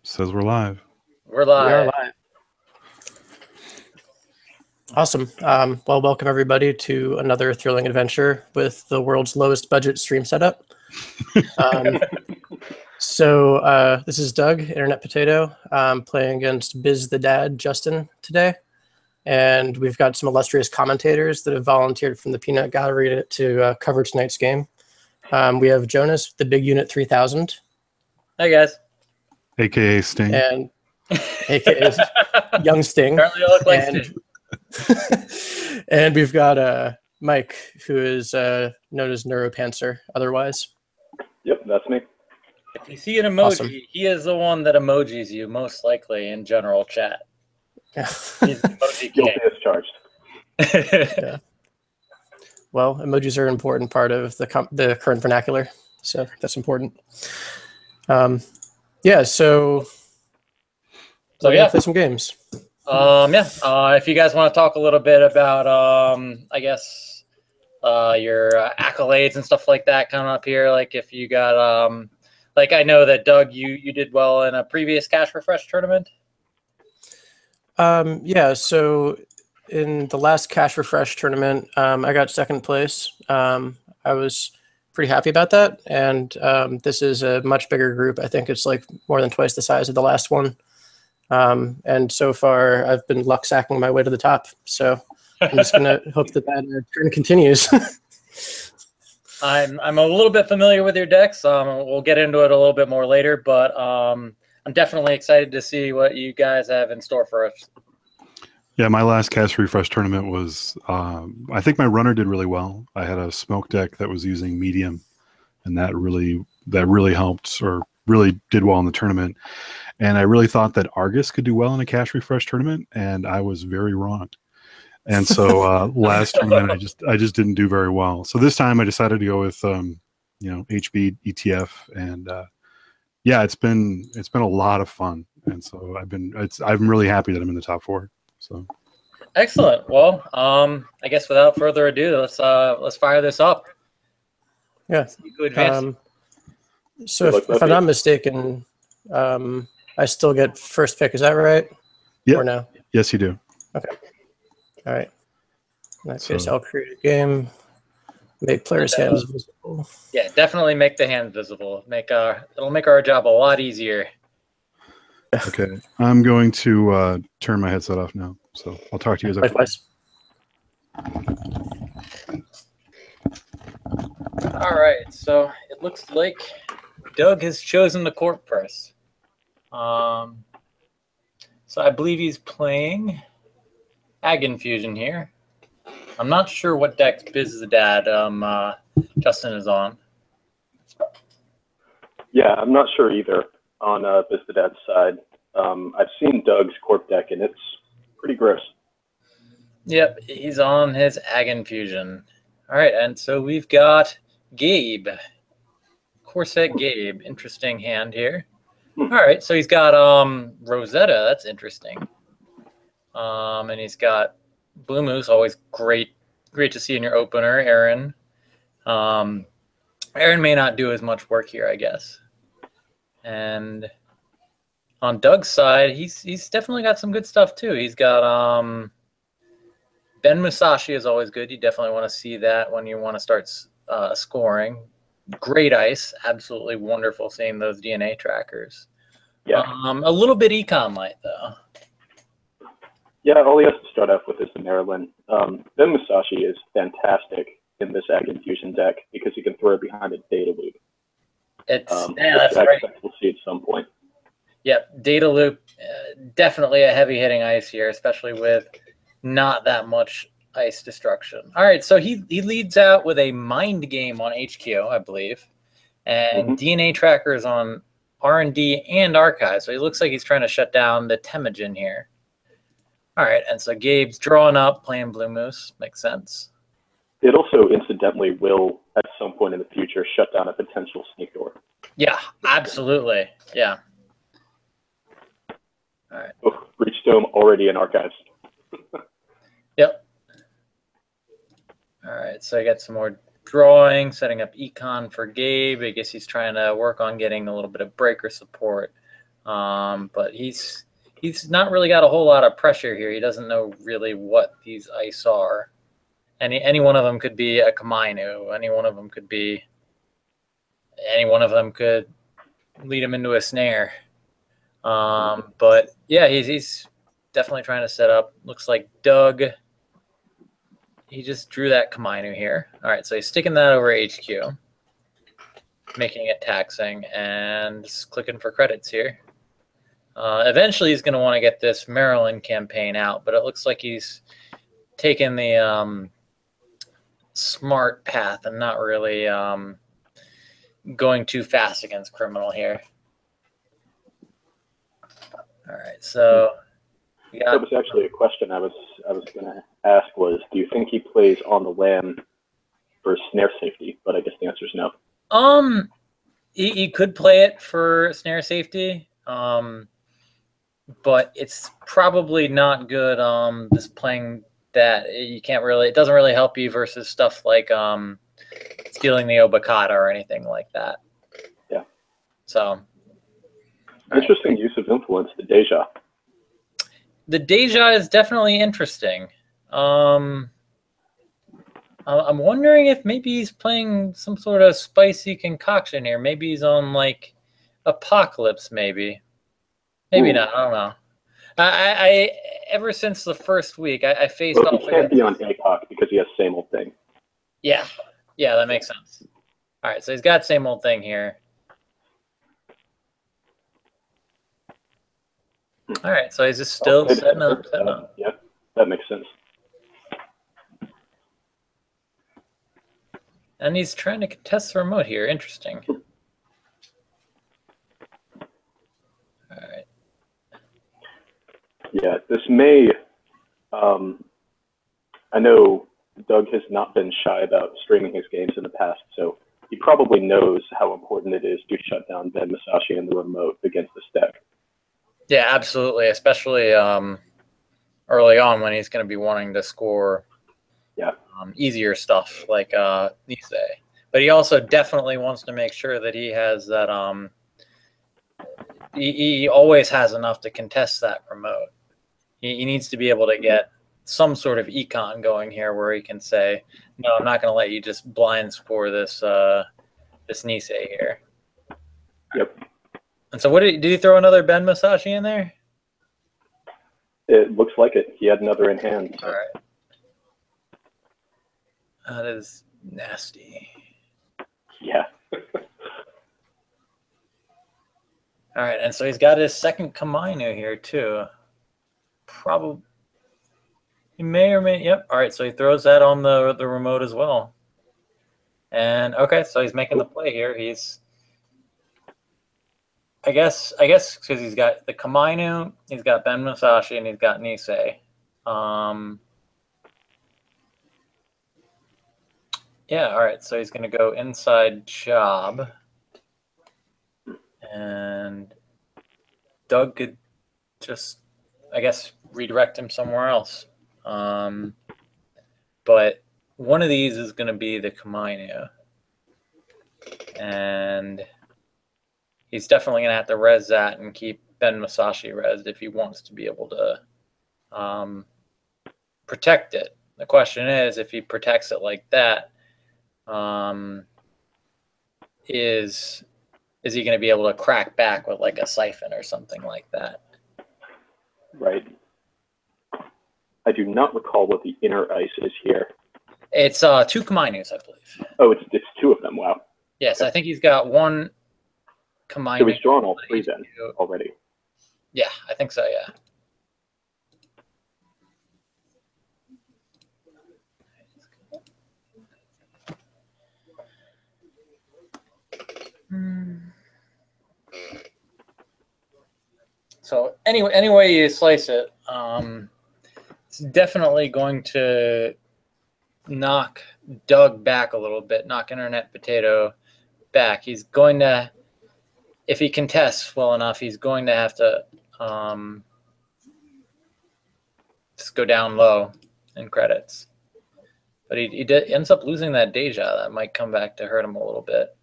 Says we're live. We're live. We are live. Awesome. Well, welcome everybody to another thrilling adventure with the world's lowest budget stream setup. This is Doug, Internet Potato, playing against bizthedad, Justin, today. And we've got some illustrious commentators that have volunteered from the Peanut Gallery to cover tonight's game. We have Jonas, the Big Unit 3000. Hey, guys. AKA Sting. And AKA Young Sting. Apparently I look like Sting. And we've got Mike, who is known as Neuropantser otherwise. Yep, that's me. If you see an emoji, Awesome. He is the one that emojis you most likely in general chat. He's the emoji Guilty king. as charged. Yeah. Well, emojis are an important part of the current vernacular, so that's important. Yeah, so yeah, play some games. If you guys want to talk a little bit about, I guess, your accolades and stuff like that coming up here, like if you got, like I know that Doug, you did well in a previous Cash Refresh tournament. Yeah, so in the last Cash Refresh tournament, I got second place. I was pretty happy about that, and this is a much bigger group. I think it's like more than twice the size of the last one. And so far, I've been luck sacking my way to the top. So I'm just gonna hope that trend continues. I'm a little bit familiar with your decks. We'll get into it a little bit more later, but I'm definitely excited to see what you guys have in store for us. Yeah, my last Cash Refresh tournament was, I think my runner did really well. I had a smoke deck that was using medium, and that really helped, or really did well in the tournament. And I really thought that Argus could do well in a Cash Refresh tournament, and I was very wrong. And so last tournament, I just didn't do very well. So this time I decided to go with HB ETF, and yeah, it's been a lot of fun. And so I'm really happy that I'm in the top 4. So excellent. Well, I guess without further ado, let's fire this up. Yeah. So if I'm not mistaken, I still get first pick. Is that right? Yeah. Or no? Yes, you do. Okay. All right. In that case, I'll create a game. Make players' hands visible. Yeah, definitely make the hands visible. It'll make our job a lot easier. Okay, I'm going to turn my headset off now. So I'll talk to you guys after. All right, so it looks like Doug has chosen the court press. So I believe he's playing Ag Infusion here. I'm not sure what deck bizthedad Justin is on. Yeah, I'm not sure either on bizthedad's side. I've seen Doug's corp deck, and it's pretty gross. Yep, he's on his Ag Infusion. All right, and so we've got Gabe. Corset Gabe. Interesting hand here. All right, so he's got Rosetta. That's interesting. And he's got Blue Moose. Always great to see in your opener, Aaron. Aaron may not do as much work here, I guess. And on Doug's side, he's definitely got some good stuff too. He's got Ben Musashi is always good. You definitely want to see that when you want to start scoring. Great ice, absolutely wonderful seeing those DNA trackers. Yeah. A little bit econ light though. Yeah, all he has to start off with is the Maryland. Ben Musashi is fantastic in this Ag Infusion deck because he can throw it behind a data loop. That's I right. expect we'll see at some point. Yep, data loop, definitely a heavy hitting ice here, especially with not that much ice destruction. All right, so he leads out with a mind game on HQ, I believe, and DNA trackers on R&D and archive. So he looks like he's trying to shut down the Temujin here. All right, and so Gabe's drawing up, playing Blue Moose. Makes sense. It also incidentally will, at some point in the future, shut down a potential sneak door. Yeah, absolutely. Yeah. All right. Oh, Breachstone already in archives. Yep. All right, so I got some more drawing, setting up econ for Gabe. I guess he's trying to work on getting a little bit of breaker support. But he's not really got a whole lot of pressure here. He doesn't know really what these ice are. Any one of them could be a Kamainu. Any one of them could lead him into a snare. But yeah, he's definitely trying to set up. Looks like Doug, he just drew that Kamainu here. All right, so he's sticking that over HQ, making it taxing, and just clicking for credits here. Eventually, he's going to want to get this Maryland campaign out, but it looks like he's taking the smart path and not really going too fast against criminal here. All right, so that was actually a question I was going to ask was, do you think he plays on the lam for snare safety? But I guess the answer is no. He could play it for snare safety, but it's probably not good. Just playing that, you can't really. It doesn't really help you versus stuff like stealing the Obakata or anything like that. Yeah. So. Interesting use of influence, the Deja. The Deja is definitely interesting. I'm wondering if maybe he's playing some sort of spicy concoction here. Maybe he's on like Apocalypse, maybe. Maybe not. I don't know. I ever since the first week, I faced off. He can't be on APOC because he has same old thing. Yeah, that makes sense. All right, so he's got same old thing here. All right, so he's just still setting up. Yeah, that makes sense. And he's trying to contest the remote here. Interesting. All right. Yeah, this may. I know Doug has not been shy about streaming his games in the past, so he probably knows how important it is to shut down Ben Masashi and the remote against this deck. Yeah, absolutely, especially early on when he's going to be wanting to score easier stuff like Nisei. But he also definitely wants to make sure that he has that he always has enough to contest that remote. He needs to be able to get some sort of econ going here where he can say, no, I'm not going to let you just blind score this this Nisei here. Yep. And so did he throw another Ben Masashi in there? It looks like it. He had another in hand. So. All right. That is nasty. Yeah. All right, and so he's got his second Kamainu here too. Probably he may or may. Yep. All right, so he throws that on the remote as well. And okay, so he's making the play here. He's I guess because he's got the Kamainu, he's got Ben Masashi, and he's got Nisei. Yeah, all right. So he's going to go inside job. And Doug could just, I guess, redirect him somewhere else. But one of these is going to be the Kamainu. And he's definitely going to have to res that and keep Ben Masashi resed if he wants to be able to protect it. The question is, if he protects it like that, is he going to be able to crack back with like a siphon or something like that? Right. I do not recall what the inner ice is here. It's 2 Kamainus, I believe. Oh, it's 2 of them. Wow. Yes, okay. I think he's got 1 Kamainu. So he's drawn all 3 then already. Yeah, I think so, yeah. So anyway you slice it, it's definitely going to knock Doug back a little bit, knock Internet Potato back. He's going to, if he contests well enough, he's going to have to just go down low in credits. But he ends up losing that Deja. That might come back to hurt him a little bit.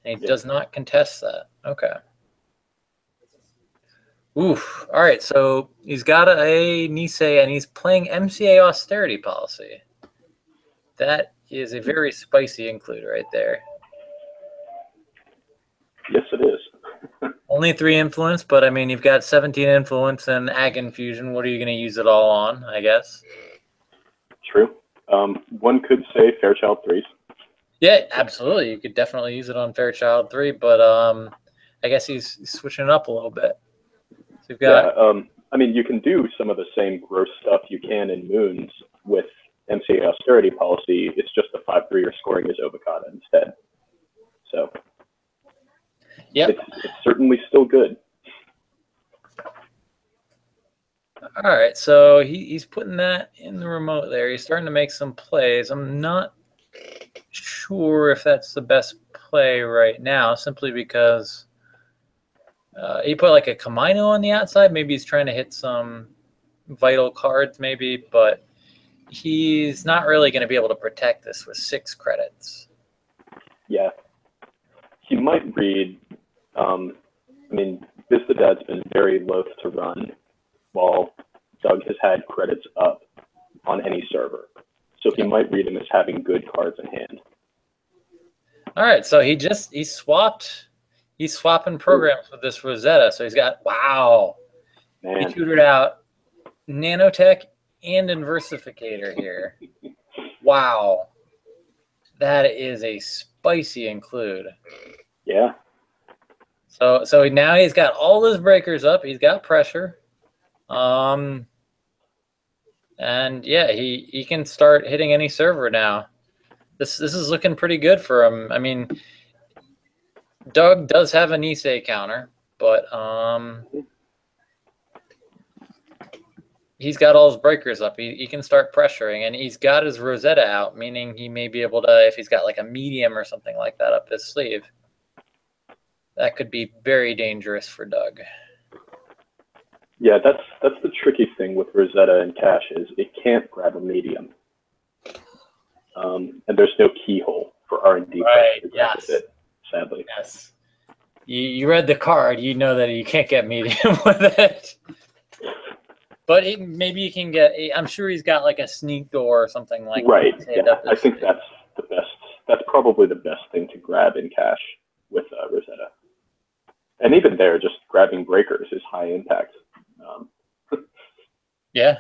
And he does not contest that. Okay. Oof. All right, so he's got a Nisei, and he's playing MCA austerity policy. That is a very spicy include right there. Yes, it is. Only 3 influence, but I mean, you've got 17 influence and Ag Infusion. What are you going to use it all on, I guess? True. One could say Fairchild 3s. Yeah, absolutely. You could definitely use it on Fairchild 3, but I guess he's switching it up a little bit. So you've got... Yeah, I mean, you can do some of the same gross stuff you can in Moons with MCA austerity policy. It's just the 5-3 you're scoring is Obokata instead. So yep. It's certainly still good. All right, so he's putting that in the remote there. He's starting to make some plays. I'm not sure if that's the best play right now, simply because he put like a Kamino on the outside. Maybe he's trying to hit some vital cards, maybe, but he's not really going to be able to protect this with 6 credits. Yeah. He might read, I mean, bizthedad's been very loath to run while Doug has had credits up on any server. So he might read him as having good cards in hand. All right, so he's swapping programs with this Rosetta. So he's got, wow. Man. He tutored out Nanotech and Inversificator here. Wow. That is a spicy include. Yeah. So now he's got all his breakers up. He's got pressure. And yeah, he can start hitting any server now. This is looking pretty good for him. I mean, Doug does have a Nisei counter, but he's got all his breakers up. He can start pressuring, and he's got his Rosetta out, meaning he may be able to, if he's got like a medium or something like that up his sleeve, that could be very dangerous for Doug. Yeah, that's the tricky thing with Rosetta and Cash is it can't grab a medium, and there's no keyhole for R&D Right. to grab with it, sadly. Yes. You read the card, you know that you can't get medium with it. But maybe you can get, I'm sure he's got like a sneak door or something like right. that. Yeah, I think that's the best. That's probably the best thing to grab in Cash with Rosetta. And even there, just grabbing breakers is high impact. Yeah.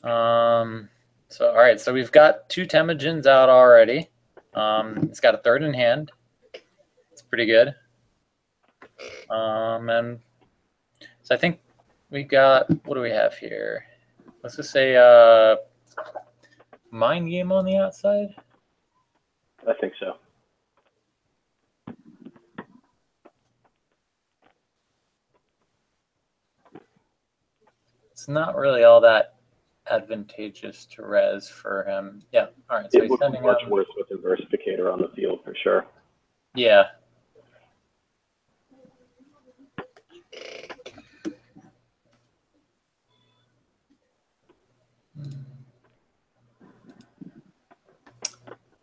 So, all right. So we've got 2 Temujins out already. It's got a 3rd in hand. It's pretty good. And so I think we got, what do we have here? Let's just say Mind Game on the outside. I think so. It's not really all that advantageous to res for him. Yeah. All right. So it looks much worse with Inversificator on the field for sure. Yeah.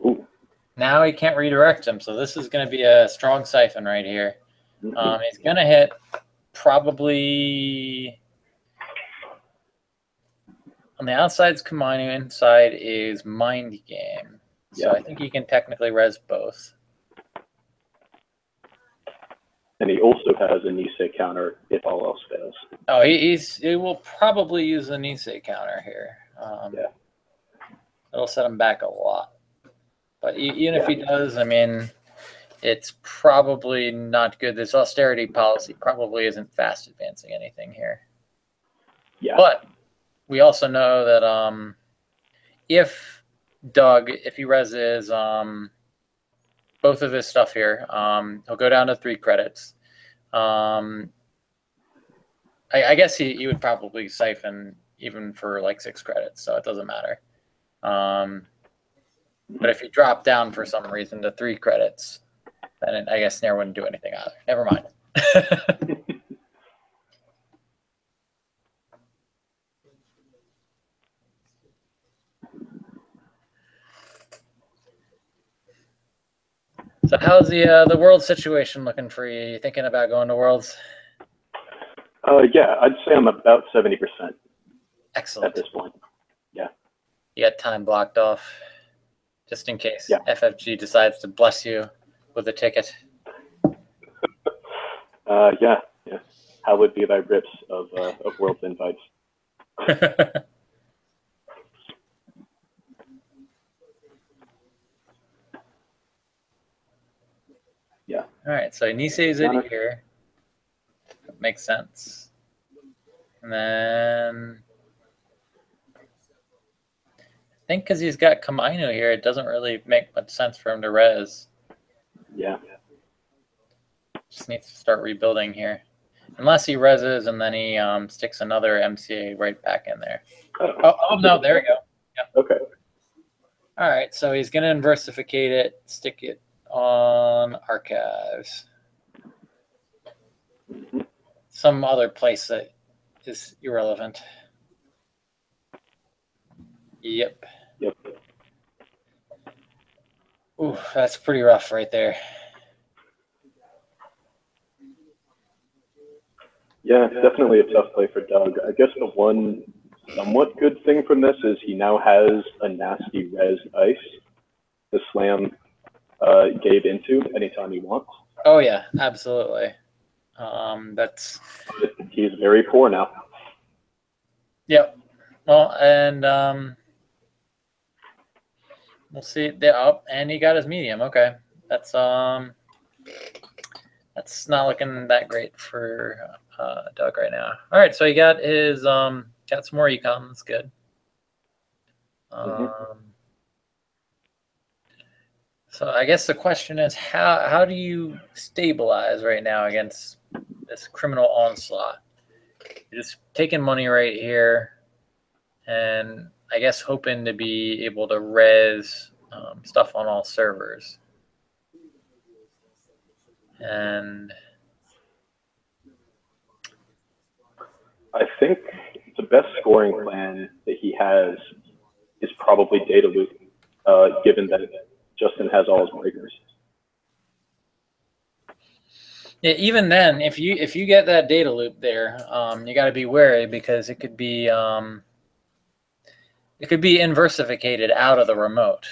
Ooh. Now he can't redirect him, so this is going to be a strong siphon right here. Mm-hmm. He's going to hit probably on the outside's Kamino, inside is Mind Game. So I think he can technically res both. And he also has a Nisei counter if all else fails. Oh, he will probably use the Nisei counter here. Yeah. It'll set him back a lot. But even if he does, I mean, it's probably not good. This austerity policy probably isn't fast advancing anything here. Yeah. But we also know that if Doug, if he reses both of his stuff here, he'll go down to 3 credits. I guess he would probably siphon even for like 6 credits, so it doesn't matter. But if he dropped down for some reason to 3 credits, then I guess Snare wouldn't do anything either. Never mind. So how's the world situation looking for you? You thinking about going to Worlds? Yeah, I'd say I'm about 70% Excellent. at this point. Yeah. You got time blocked off just in case Yeah. FFG decides to bless you with a ticket. Yeah. How would be thy rips of World's Invites? Yeah. All right, so Nisei's it here. That makes sense. And then I think because he's got Kamainu here, it doesn't really make much sense for him to res. Yeah. Just needs to start rebuilding here. Unless he reses and then he sticks another MCA right back in there. Oh no, there we go. Yeah. Okay. All right, so he's going to inversificate it, stick it on archives. Some other place that is irrelevant. Yep. Ooh, that's pretty rough right there. Yeah, definitely a tough play for Doug. I guess the one somewhat good thing from this is he now has a nasty res ice to slam Gabe into anytime he wants. Oh yeah, absolutely. But he's very poor now. Yep. Well, and we'll see. Oh, and he got his medium. Okay, that's not looking that great for Doug right now. All right, so he got his got some more econ. That's good. So I guess the question is, how do you stabilize right now against this criminal onslaught? You're just taking money right here, and I guess hoping to be able to res stuff on all servers. And I think the best scoring plan that he has is probably data loop, given that Justin has all his breakers. Yeah, even then, if you get that data loop there, you got to be wary because it could be inversificated out of the remote.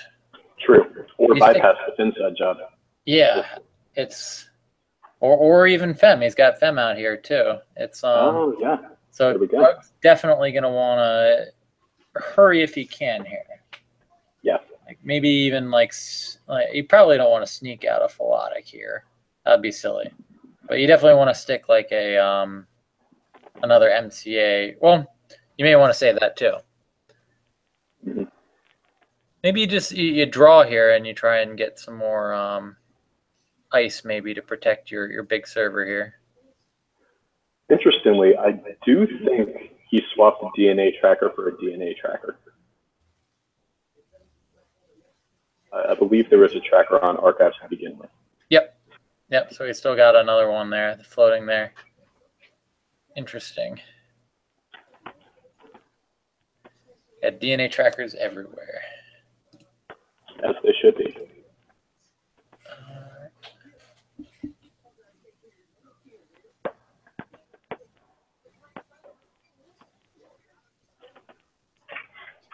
True, or bypass the inside job. Yeah, it's or even Fem. He's got Fem out here too. It's oh yeah. So Doug's definitely gonna want to hurry if he can here. Yeah. Like maybe even like you probably don't want to sneak out a Philotic here. That'd be silly. But you definitely want to stick like a another MCA. Well, you may want to say that too. Mm-hmm. Maybe you draw here and you try and get some more ice maybe to protect your big server here. Interestingly, I do think he swapped a DNA tracker for a DNA tracker. I believe there was a tracker on archives to begin with. Yep, so we still got another one there, floating there. Interesting. Got DNA trackers everywhere. As they should be.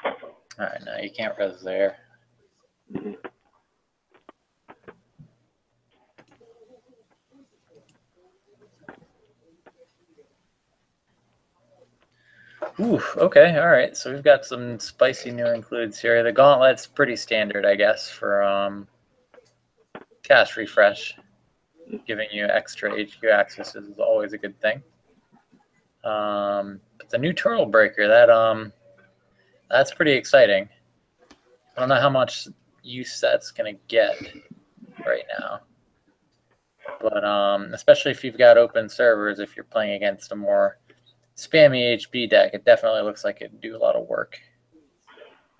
All right, now you can't res there. Mm-hmm. Ooh, okay, all right. So we've got some spicy new includes here. The gauntlet's pretty standard, I guess, for cast refresh. Giving you extra HQ access is always a good thing. But the new turtle breaker, that's pretty exciting. I don't know how much use that's gonna get right now, but especially if you've got open servers, if you're playing against a more spammy HB deck, it definitely looks like it'd do a lot of work.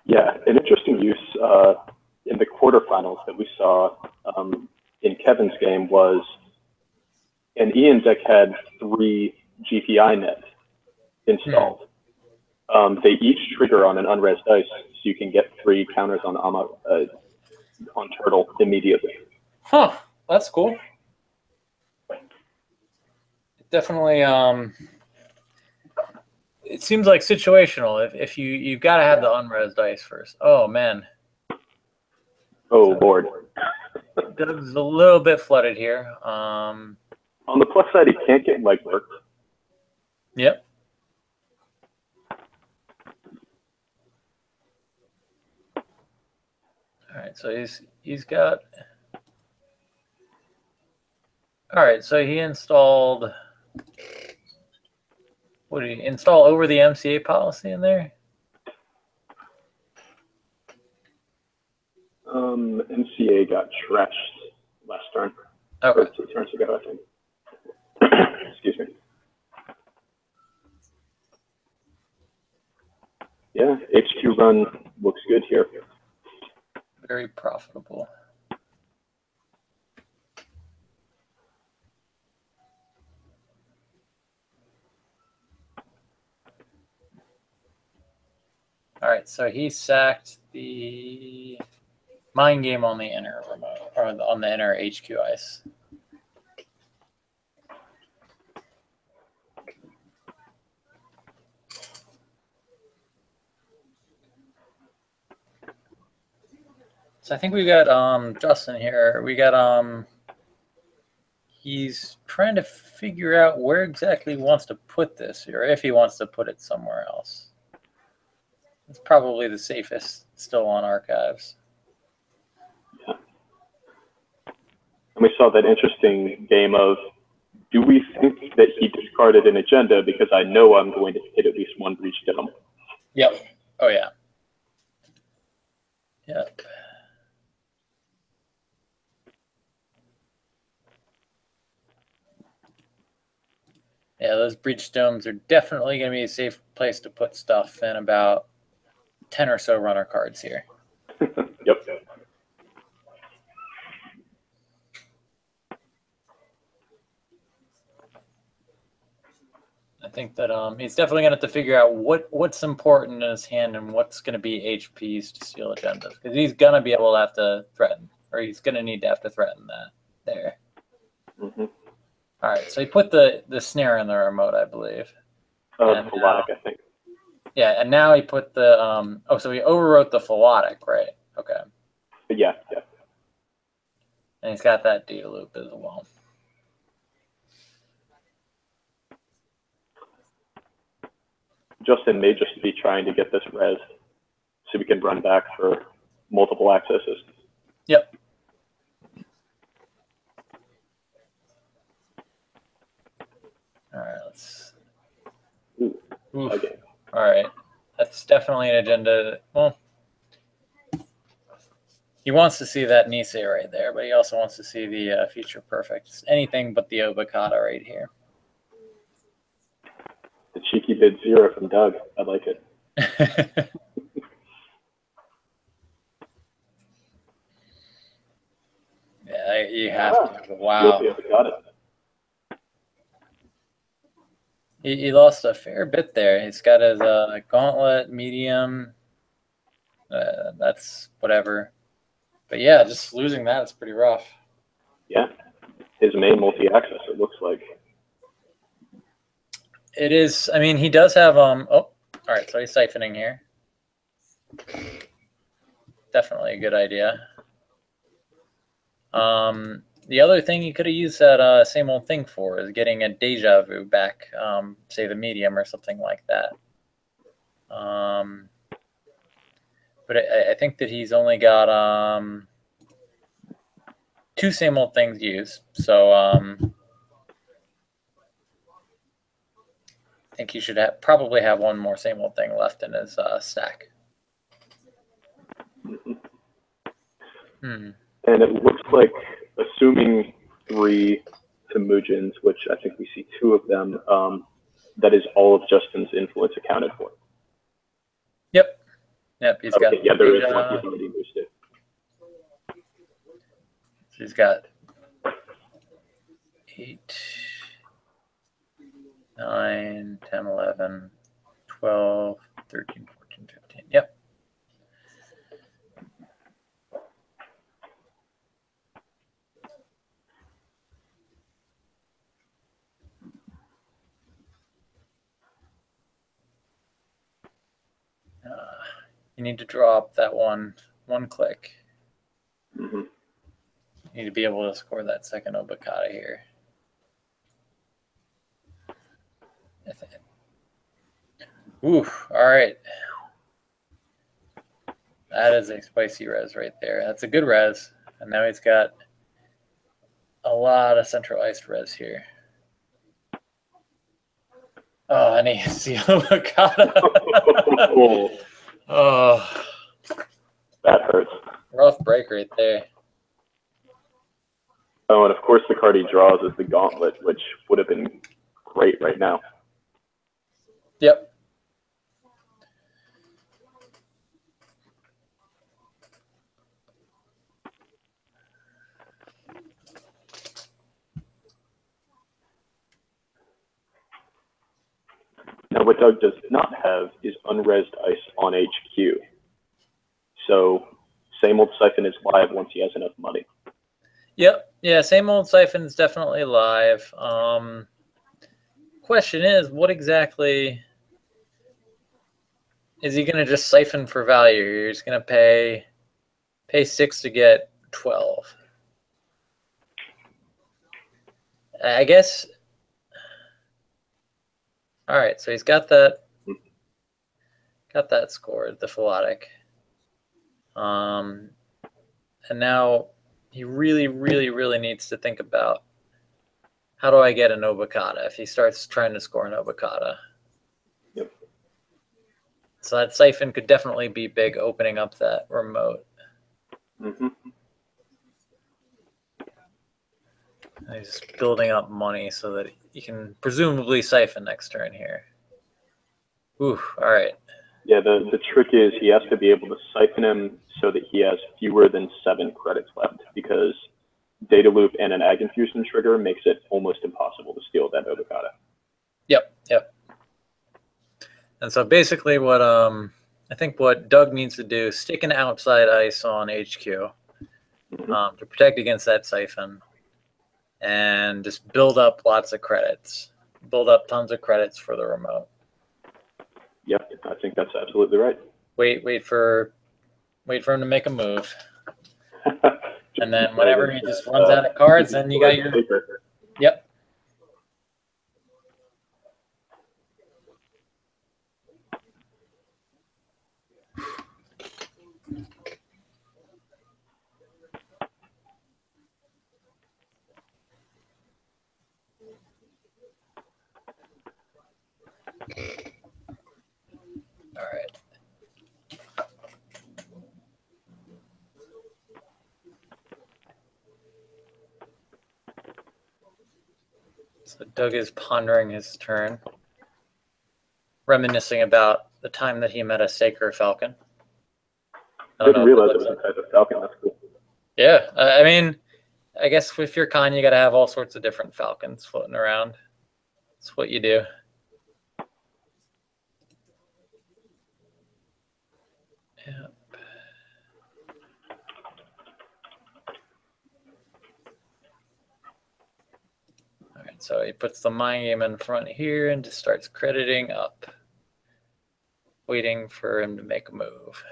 Yeah, an interesting use in the quarterfinals that we saw in Kevin's game was an Ian deck had 3 GPI nets installed. They each trigger on an unres dice, so you can get 3 counters on Turtle immediately. Huh, that's cool. It definitely it seems like situational. If you've got to have the unres dice first. Oh man. Oh Lord. Doug's a little bit flooded here. On the plus side, he can't get leg work. Yep. All right, so he's got. All right, so he installed. What did he install over the MCA policy in there? MCA got trashed last turn. Okay. Or 2 turns ago, I think. Excuse me. Yeah, HQ run looks good here. Very profitable. All right, so he sacked the mind game on the inner remote, or on the inner HQ ice. So I think we got Justin here. We got he's trying to figure out where exactly he wants to put this, or if he wants to put it somewhere else. It's probably the safest still on archives. Yeah. And we saw that interesting game of, do we think that he discarded an agenda because I know I'm going to hit at least one breach dome? Yep. Oh yeah. Yep. Yeah, those breach domes are definitely going to be a safe place to put stuff in about 10 or so runner cards here. Yep. I think that he's definitely going to have to figure out what's important in his hand and what's going to be HPs to steal agendas, because he's going to be able to have to threaten, or he's going to need to have to threaten that there. Mm-hmm. All right, so he put the snare in the remote, I believe. Philotic, I think. Yeah, and now he put the oh, so he overwrote the philotic, right? Okay. But yeah. And he's got that data loop as well. Justin may just be trying to get this res so we can run back for multiple accesses. Yep. All right, let's. Ooh. Okay. All right, that's definitely an agenda. Well, he wants to see that Nisei right there, but he also wants to see the future perfect. It's anything but the Obokata right here. The cheeky bid 0 from Doug. I like it. Yeah, you have to. Wow. Got it. He lost a fair bit there. He's got his gauntlet, medium. That's whatever. But yeah, just losing that is pretty rough. Yeah. His main multi-access, it looks like. It is. I mean, he does have oh, all right. So he's siphoning here. Definitely a good idea. The other thing you could have used that same old thing for is getting a deja vu back, say the medium or something like that. But I think that he's only got 2 same old things used. So I think he should probably have 1 more same old thing left in his stack. And it looks like, assuming 3 Temujins, which I think we see 2 of them, that is all of Justin's influence accounted for. Yep. He's got. Yeah, there is one he's already boosted. He's got 8, 9, 10, 11, 12, 13, 14, 15. Yep. You need to drop that one click. Mm-hmm. You need to be able to score that second obokata here. Ooh, all right. That is a spicy res right there. That's a good res. And now he's got a lot of centralized res here. Oh, and he hits the avocado. Oh, that hurts. rough break right there. Oh, and of course the card he draws is the Gauntlet, which would have been great right now. Yep. Now, what Doug does not have is unresed ice on HQ. So, same old Siphon is live once he has enough money. Yep. Yeah, same old Siphon's definitely live. Question is, what exactly is he going to just siphon for value? You're just going to pay 6 to get 12. I guess. All right, so he's got that scored, the Philotic. And now he really, really, really needs to think about, how do I get an obokata if he starts trying to score an obokata? Yep. So that Siphon could definitely be big, opening up that remote. Mm-hmm. And he's just building up money so that he can presumably Siphon next turn here. Ooh, all right. Yeah, the trick is he has to be able to siphon him so that he has fewer than 7 credits left, because Data Loop and an Ag Infusion trigger makes it almost impossible to steal that Obokata. Yep. And so basically what I think what Doug needs to do is stick an outside ice on HQ to protect against that Siphon, and just build up lots of credits. Build up tons of credits for the remote. Yep, I think that's absolutely right. Wait for him to make a move. And then whenever he just runs out of cards, then you got your... Yep. All right. So Doug is pondering his turn, reminiscing about the time that he met a Saker Falcon. I didn't realize it was a type of Falcon. That's cool. Yeah, I mean, I guess if you're Khan, you got to have all sorts of different Falcons floating around. That's what you do. Yeah. All right, so he puts the mind game in front here and just starts crediting up, waiting for him to make a move.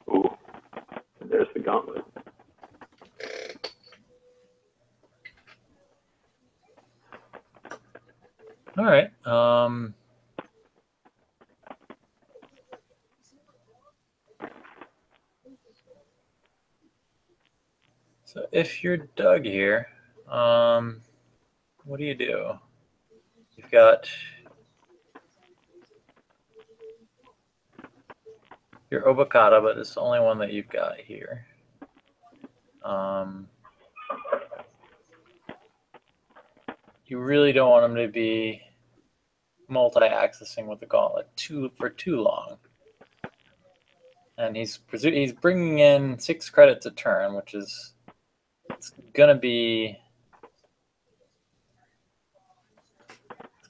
Ooh, and there's the Gauntlet. All right. So if you're Doug here, what do? You've got your Obokata, but it's the only one that you've got here. You really don't want him to be multi-accessing with the Gauntlet for too long. And he's bringing in 6 credits a turn, which is gonna be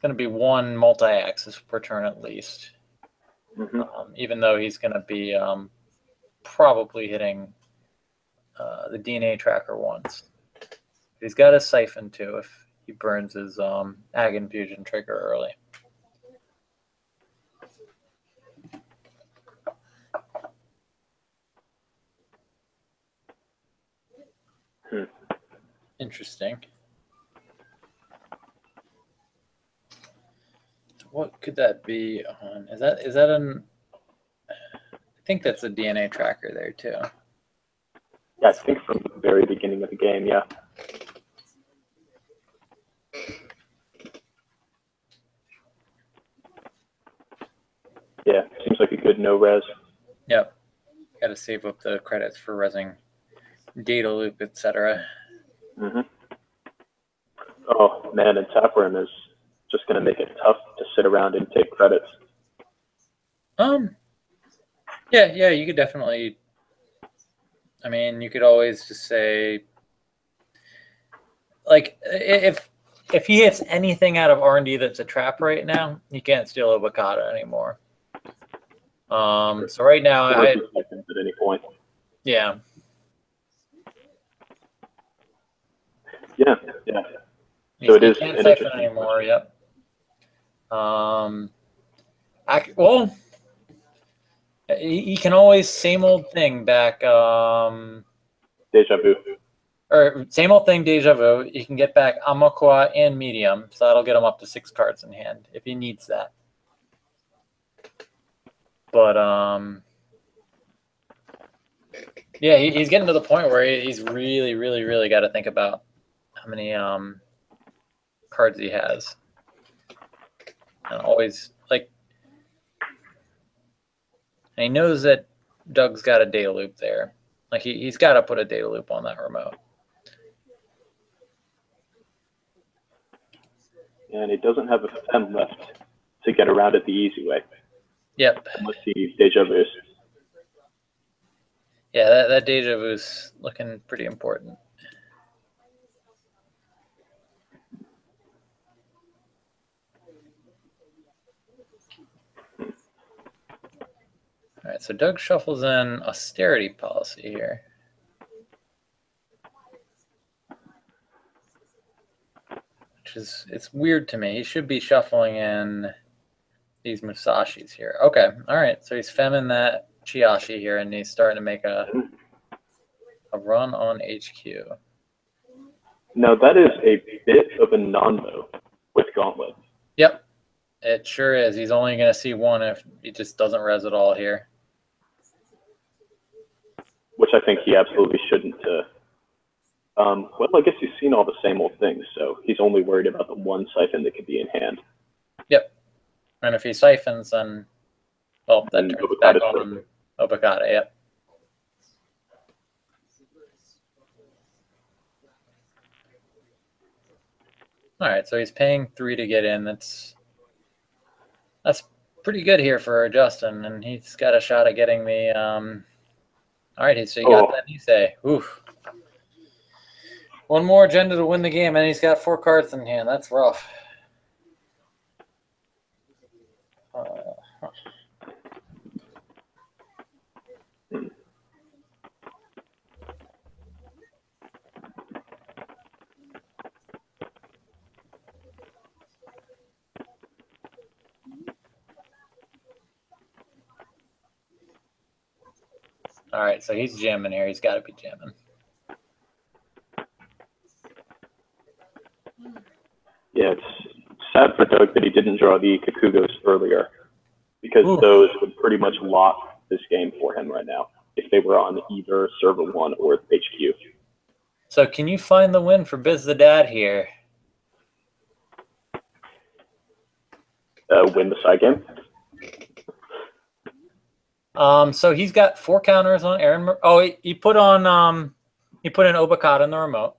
one multi-axis per turn at least. Even though he's gonna be probably hitting the DNA tracker once. He's got a Siphon too. he burns his ag infusion trigger early. Interesting. What could that be on? Is that an? I think that's a DNA tracker there too. Yeah, I think from the very beginning of the game, yeah. Yeah, seems like a good no-res. Yep. Got to save up the credits for resing data loop, etc. Mm-hmm. Oh, man, and Taproom is just going to make it tough to sit around and take credits. Yeah, you could definitely. I mean, you could always just say, like, if he hits anything out of R&D that's a trap right now, you can't steal a Bacata anymore. So right now, at any point. Yeah. Yeah. So it is. Can't siphon anymore. Yep. Well, he can always same old thing back. Deja vu. Or same old thing, deja vu. You can get back Amakua and medium, so that'll get him up to 6 cards in hand if he needs that. But yeah, he's getting to the point where he's really got to think about how many cards he has, and always like. And he knows that Doug's got a data loop there. Like he's got to put a data loop on that remote. And he doesn't have a fem left to get around it the easy way. Yep. Unless he deja vu. Yeah, that deja vu's looking pretty important. All right, so Doug shuffles in austerity policy here. Which is, it's weird to me. He should be shuffling in these Musashis here. Okay, all right. So he's femming that Chiashi here, and he's starting to make a run on HQ. Now, that is a bit of a non-mo with Gauntlet. Yep, it sure is. He's only going to see one if he just doesn't res at all here. Which I think he absolutely shouldn't. Well, I guess he's seen all the same old things, so he's only worried about the one siphon that could be in hand. Yep. And if he siphons, then, well, that turns back on Obakata, yep. All right, so he's paying 3 to get in. That's pretty good here for Justin, and he's got a shot at getting the. All right, so he got that Nisei. Oof. One more agenda to win the game, and he's got 4 cards in hand. That's rough. All right, so he's jamming here. He's got to be jamming. Yeah, it's sad for Doug that he didn't draw the Kakugos earlier, because those would pretty much lock this game for him right now if they were on either server 1 or HQ. So can you find the win for bizthedad here? Win the side game? So he's got 4 counters on Aaron. He put in Obakata in the remote.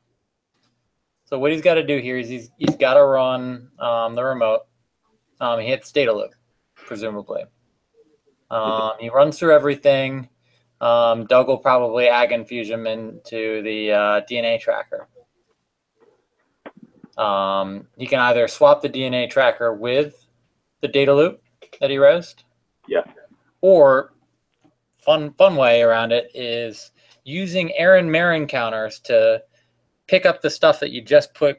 So what he's got to do here is he's got to run the remote. He hits data loop, presumably. He runs through everything. Doug will probably ag infuse him into the DNA tracker. He can either swap the DNA tracker with the data loop that he resed. Yeah. Or fun way around it is using Aaron Marin counters to pick up the stuff that you just put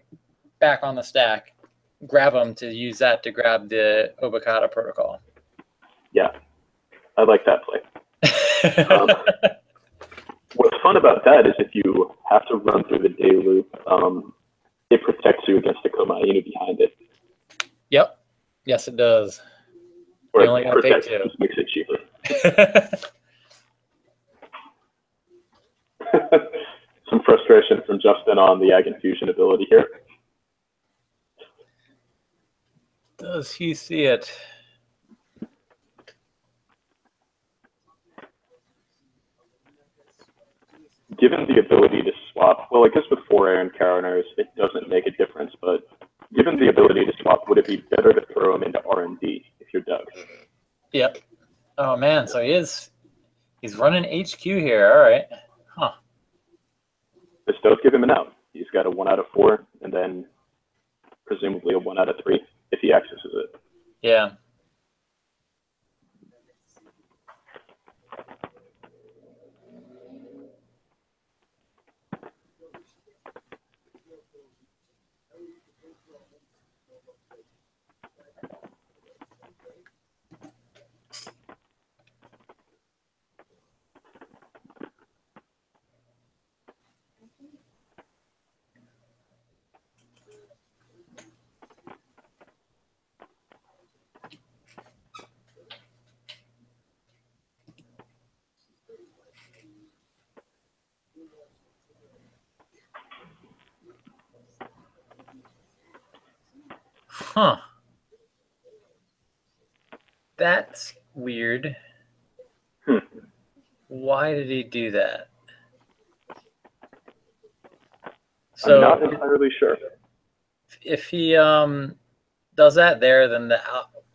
back on the stack, grab them to use that to grab the Obokata protocol. Yeah, I like that play. What's fun about that is if you have to run through the day loop, it protects you against the Koma Inu behind it. Yep. Yes, it does. Or You only got to pay protects 2. just makes it cheaper. Some frustration from Justin on the Ag Infusion ability here. Does he see it? Given the ability to swap, well, I guess with 4 Aaron Caroners, it doesn't make a difference, but given the ability to swap, would it be better to throw him into R&D if you're Doug? Yep. Oh, man, so he's running HQ here. All right. Huh. This does give him an out. He's got a 1 out of 4, and then presumably a 1 out of 3 if he accesses it. Yeah. Huh. That's weird. Why did he do that? So I'm not entirely sure. if he does that there, then the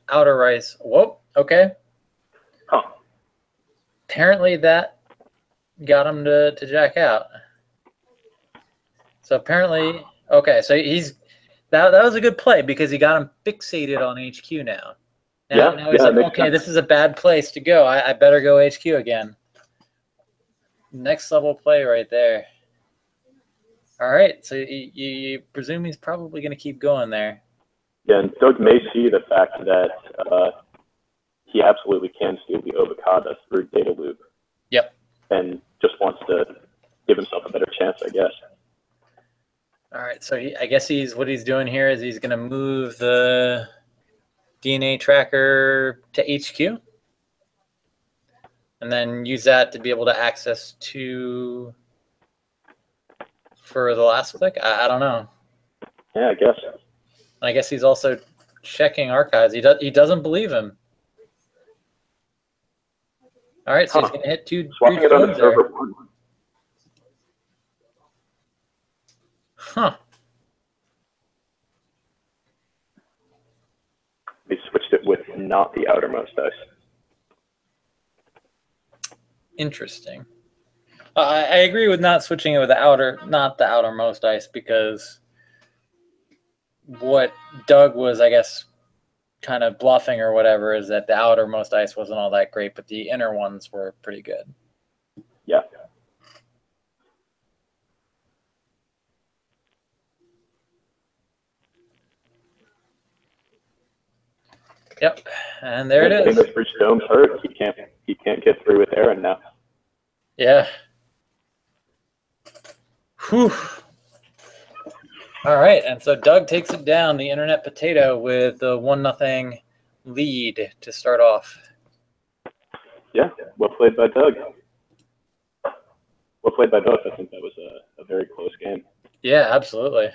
outer rice. Whoa. Okay. Huh. Apparently that got him to jack out. So apparently, okay. So that was a good play because he got him fixated on HQ now. Now he's like, okay, this is a bad place to go. I better go HQ again. Next level play right there. All right, so you presume he's probably going to keep going there. Yeah, and Doug may see the fact that he absolutely can steal the Obokata through data loop. Yep. And just wants to give himself a better chance, I guess. All right, so I guess what he's doing here is he's going to move the DNA tracker to HQ, and then use that to be able to access for the last click. I don't know. Yeah, I guess. I guess he's also checking archives. He doesn't believe him. All right, so he's going to hit 3 Swapping it on the server 1. Huh. They switched it with not the outermost dice. Interesting. I agree with not switching it with not the outermost dice, because what Doug was, I guess, kind of bluffing or whatever is that the outermost dice wasn't all that great, but the inner ones were pretty good. Yeah. Yep, and there it is. Famous Bridge Dome's hurt. He can't get through with Aaron now. Yeah. Whew. All right, and so Doug takes it down, the internet potato, with the 1-0 lead to start off. Yeah, well played by Doug. Well played by both. I think that was a very close game. Yeah, absolutely.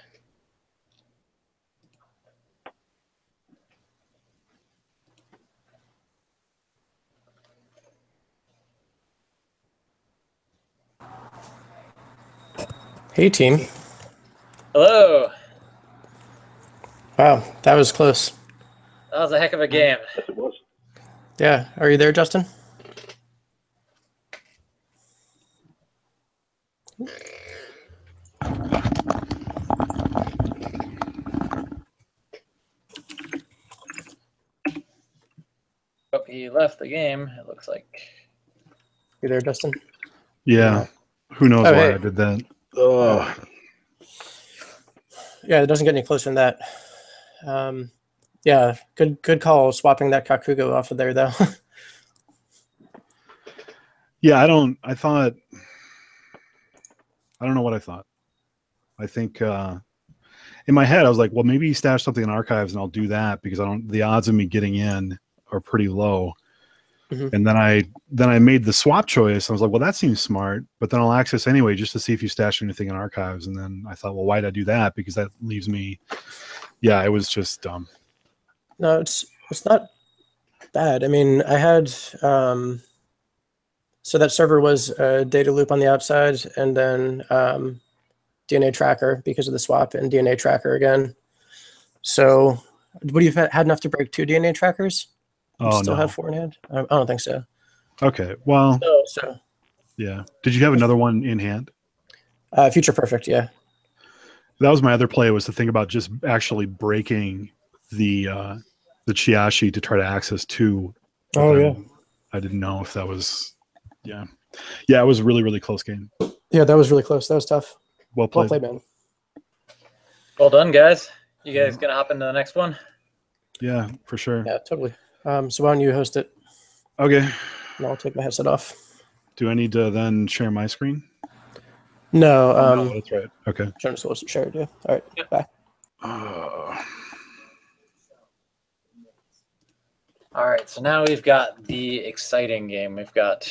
Hey, team. Hello. Wow, that was close. That was a heck of a game. Yes, it was. Yeah, are you there, Justin? Oh, he left the game, it looks like. You there, Justin? Yeah. Who knows why I did that? Oh. Yeah, it doesn't get any closer than that. Yeah, good call swapping that Kakugo off of there, though. Yeah, I don't know what I thought. I think in my head I was like, well, maybe he stashed something in archives and I'll do that because the odds of me getting in are pretty low. Mm-hmm. And then I made the swap choice. I was like, well, that seems smart, but then I'll access anyway just to see if you stashed anything in archives. And then I thought, well, why did I do that? Because that leaves me. Yeah, it was just dumb. No, it's not bad. I mean, I had so that server was a data loop on the outside, and then DNA tracker because of the swap, and DNA tracker again. So, would you have had enough to break 2 DNA trackers? You Oh, still no. have 4 in hand? I don't think so. Okay. Well, So yeah. Did you have another one in hand? future perfect, yeah. That was my other play, was to think about just actually breaking the Chiashi to try to access 2. Oh yeah. I didn't know if that was, yeah. Yeah, it was a really, really close game. Yeah, that was really close. That was tough. Well Well played. played, man. Well done, guys. You guys gonna hop into the next one? Yeah, for sure. Yeah, totally. So why don't you host it? Okay. And I'll take my headset off. Do I need to then share my screen? No, No, that's right. Okay. Jonas wasn't shared, yeah. All right, Yep. bye. All right, so now we've got the exciting game. We've got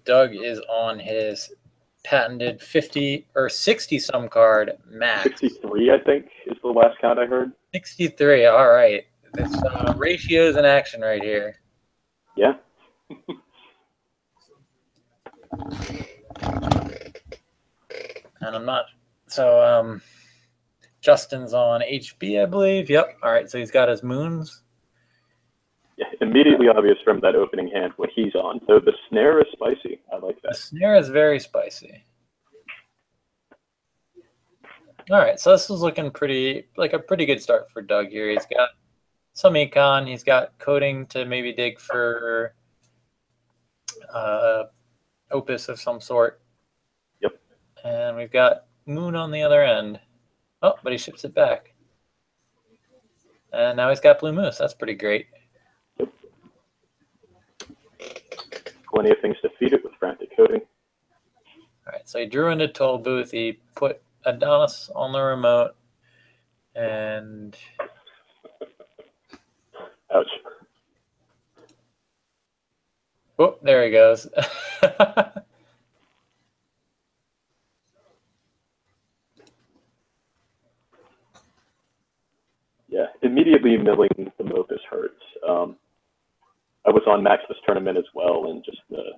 Doug is on his patented 50 or 60 some card max. 63, I think, is the last count I heard. 63. All right, this ratios in action right here. Yeah. And I'm not so. Justin's on HB, I believe. Yep. All right, so he's got his moons. Yeah, immediately obvious from that opening hand what he's on. So the snare is spicy. I like The that. snare is very spicy. All right, so this is looking like a pretty good start for Doug here. He's got some econ. He's got coding to maybe dig for opus of some sort. Yep. And we've got moon on the other end. Oh, but he ships it back. And now he's got blue moose. That's pretty great. Yep. Plenty of things to feed it with frantic coding. All right, so he drew into toll booth. He put Adonis on the remote. And Ouch. oh, there he goes. Yeah, immediately milling the Mopus hurts. I was on Max this tournament as well, and just the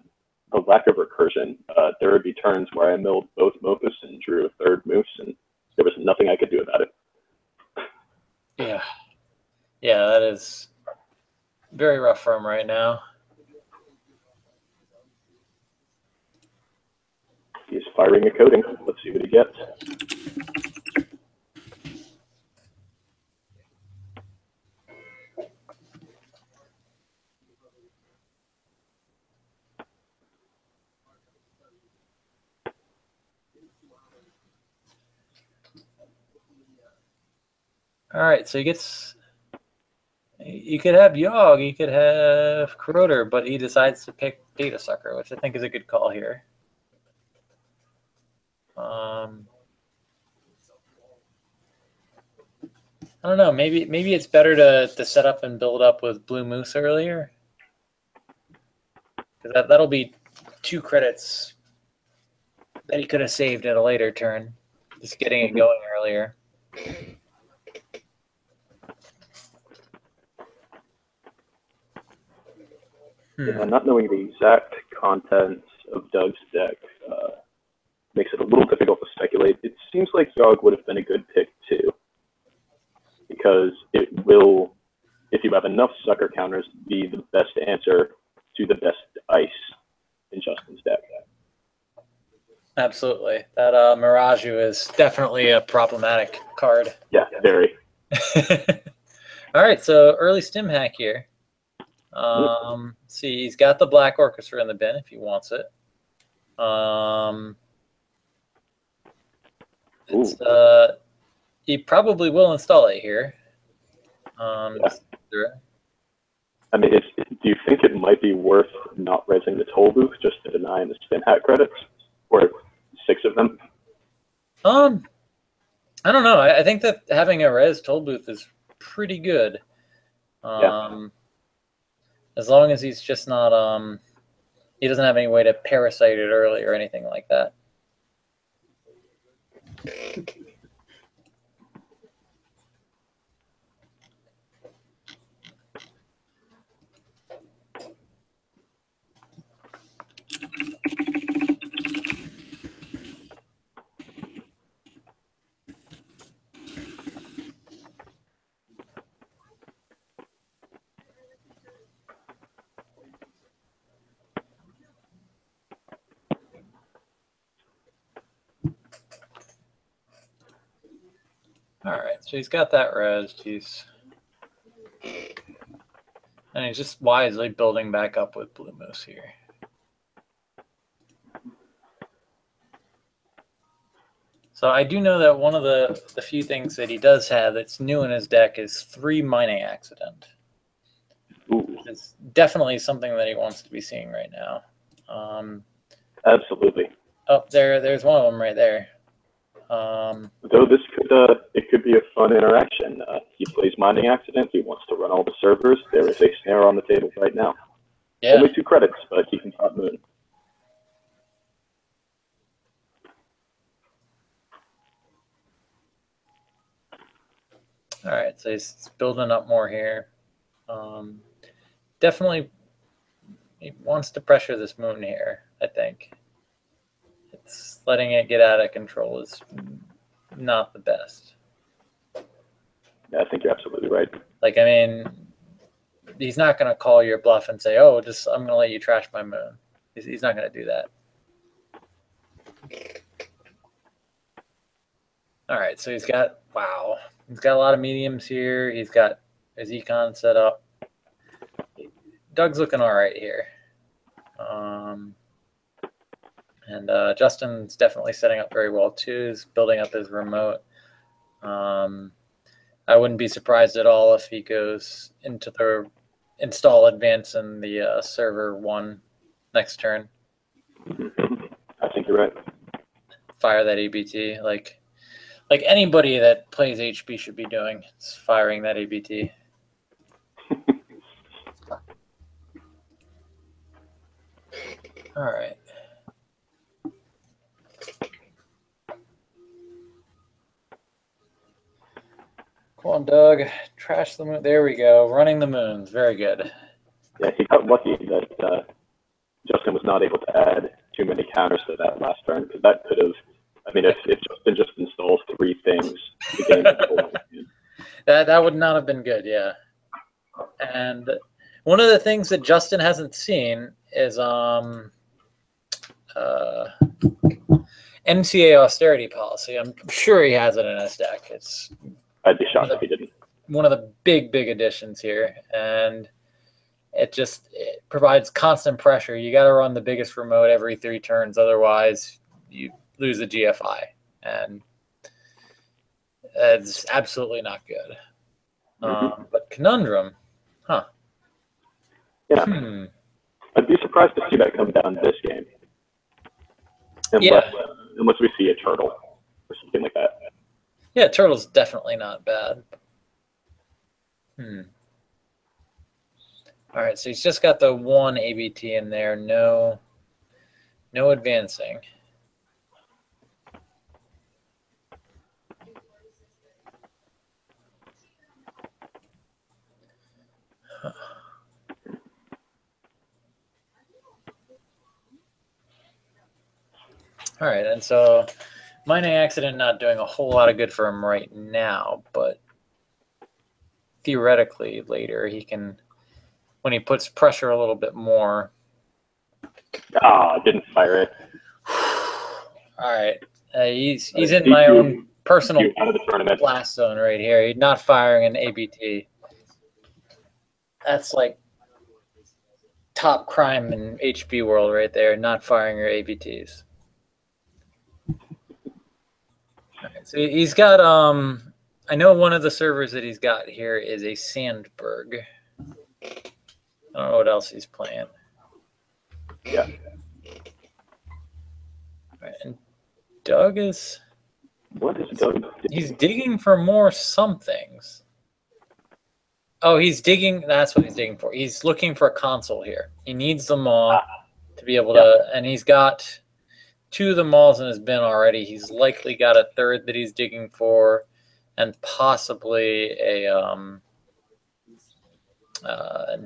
lack of recursion. There would be turns where I milled both Mopus and drew a third moose, and there was nothing I could do about it. Yeah. Yeah, that is very rough for him right now. He's firing a coding. Let's see what he gets. All right, so he gets. You could have Yogg, you could have Crowder, but he decides to pick Data Sucker, which I think is a good call here. I don't know. Maybe it's better to set up and build up with Blue Moose earlier, because that'll be 2 credits that he could have saved at a later turn, just getting it going earlier. Yeah, not knowing the exact contents of Doug's deck makes it a little difficult to speculate. It seems like Yogg would have been a good pick too, because it will, if you have enough sucker counters, be the best answer to the best ice in Justin's deck. Absolutely. That Miraju is definitely a problematic card. Yeah, very. All right, so early stim hack here. See, he's got the Black Orchestra in the bin if he wants it. It's he probably will install it here. Yeah. I mean, do you think it might be worth not resing the toll booth just to deny him the spin hat credits, or 6 of them? I don't know. I think that having a res toll booth is pretty good. Yeah. As long as he's just not he doesn't have any way to parasite it early or anything like that. All right, so he's got that res. And he's just wisely building back up with Blue Moose here. So I do know that one of the few things that he does have that's new in his deck is 3 mining accident. Ooh. It's definitely something that he wants to be seeing right now. Absolutely. Oh, there's one of them right there. Though this could be a fun interaction. He plays mining accident. He wants to run all the servers. There is a snare on the table right now. Yeah. Only 2 credits, but he can top moon. All right, so he's building up more here. Definitely, he wants to pressure this moon here, I think. It's letting it get out of control is not the best. Yeah, I think you're absolutely right. Like, I mean, he's not going to call your bluff and say, oh, I'm going to let you trash my moon. He's not going to do that. All right, so he's got a lot of mediums here. He's got his econ set up. Doug's looking all right here. And Justin's definitely setting up very well too. He's building up his remote. I wouldn't be surprised at all if he goes into the install advance in the server 1 next turn. I think you're right. Fire that ABT like anybody that plays HB should be doing. It's firing that ABT. All right. Come on, Doug. Trash the moon. There we go. Running the moons. Very good. Yeah, he got lucky that Justin was not able to add too many counters to that last turn, because that could have, I mean, if Justin just installs 3 things, the game would that would not have been good, yeah. And one of the things that Justin hasn't seen is MCA austerity policy. I'm sure he has it in his deck. I'd be shocked if he didn't. One of the big additions here, and it provides constant pressure. You got to run the biggest remote every 3 turns, otherwise you lose a GFI, and it's absolutely not good. But Conundrum, huh? Yeah. I'd be surprised to see that come down this game, unless we see a turtle or something like that. Yeah, turtle's definitely not bad. All right, so he's just got the 1 ABT in there. No advancing. All right, and so mining accident not doing a whole lot of good for him right now, but theoretically later he can, when he puts pressure a little bit more. Didn't fire it. All right, he's in my own personal out of the tournament. blast zone right here. He's not firing an ABT. That's like top crime in HB world right there, not firing your ABTs. So he's got I know one of the servers that he's got here is a Sandberg. I don't know what else he's playing. Yeah. Right, and Doug is... What is Doug? He's digging for more somethings. Oh, he's digging. That's what he's digging for. He's looking for a console here. He needs the maw to be able to, and he's got 2 of the maws in his bin already. He's likely got a 3rd that he's digging for, and possibly a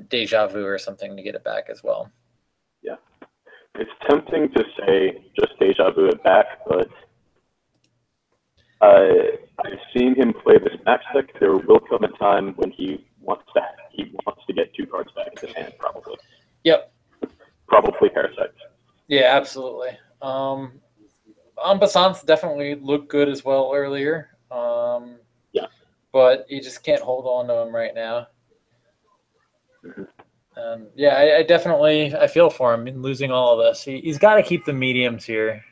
deja vu or something to get it back as well. Yeah. It's tempting to say just deja vu it back, but I've seen him play this max deck. There will come a time when he wants to get 2 cards back in his hand, probably. Yep. Probably Parasect. Yeah, absolutely. Ambassants definitely looked good as well earlier. Yeah. But you just can't hold on to him right now. Mm-hmm. And yeah, I definitely feel for him in losing all of this. He's got to keep the mediums here.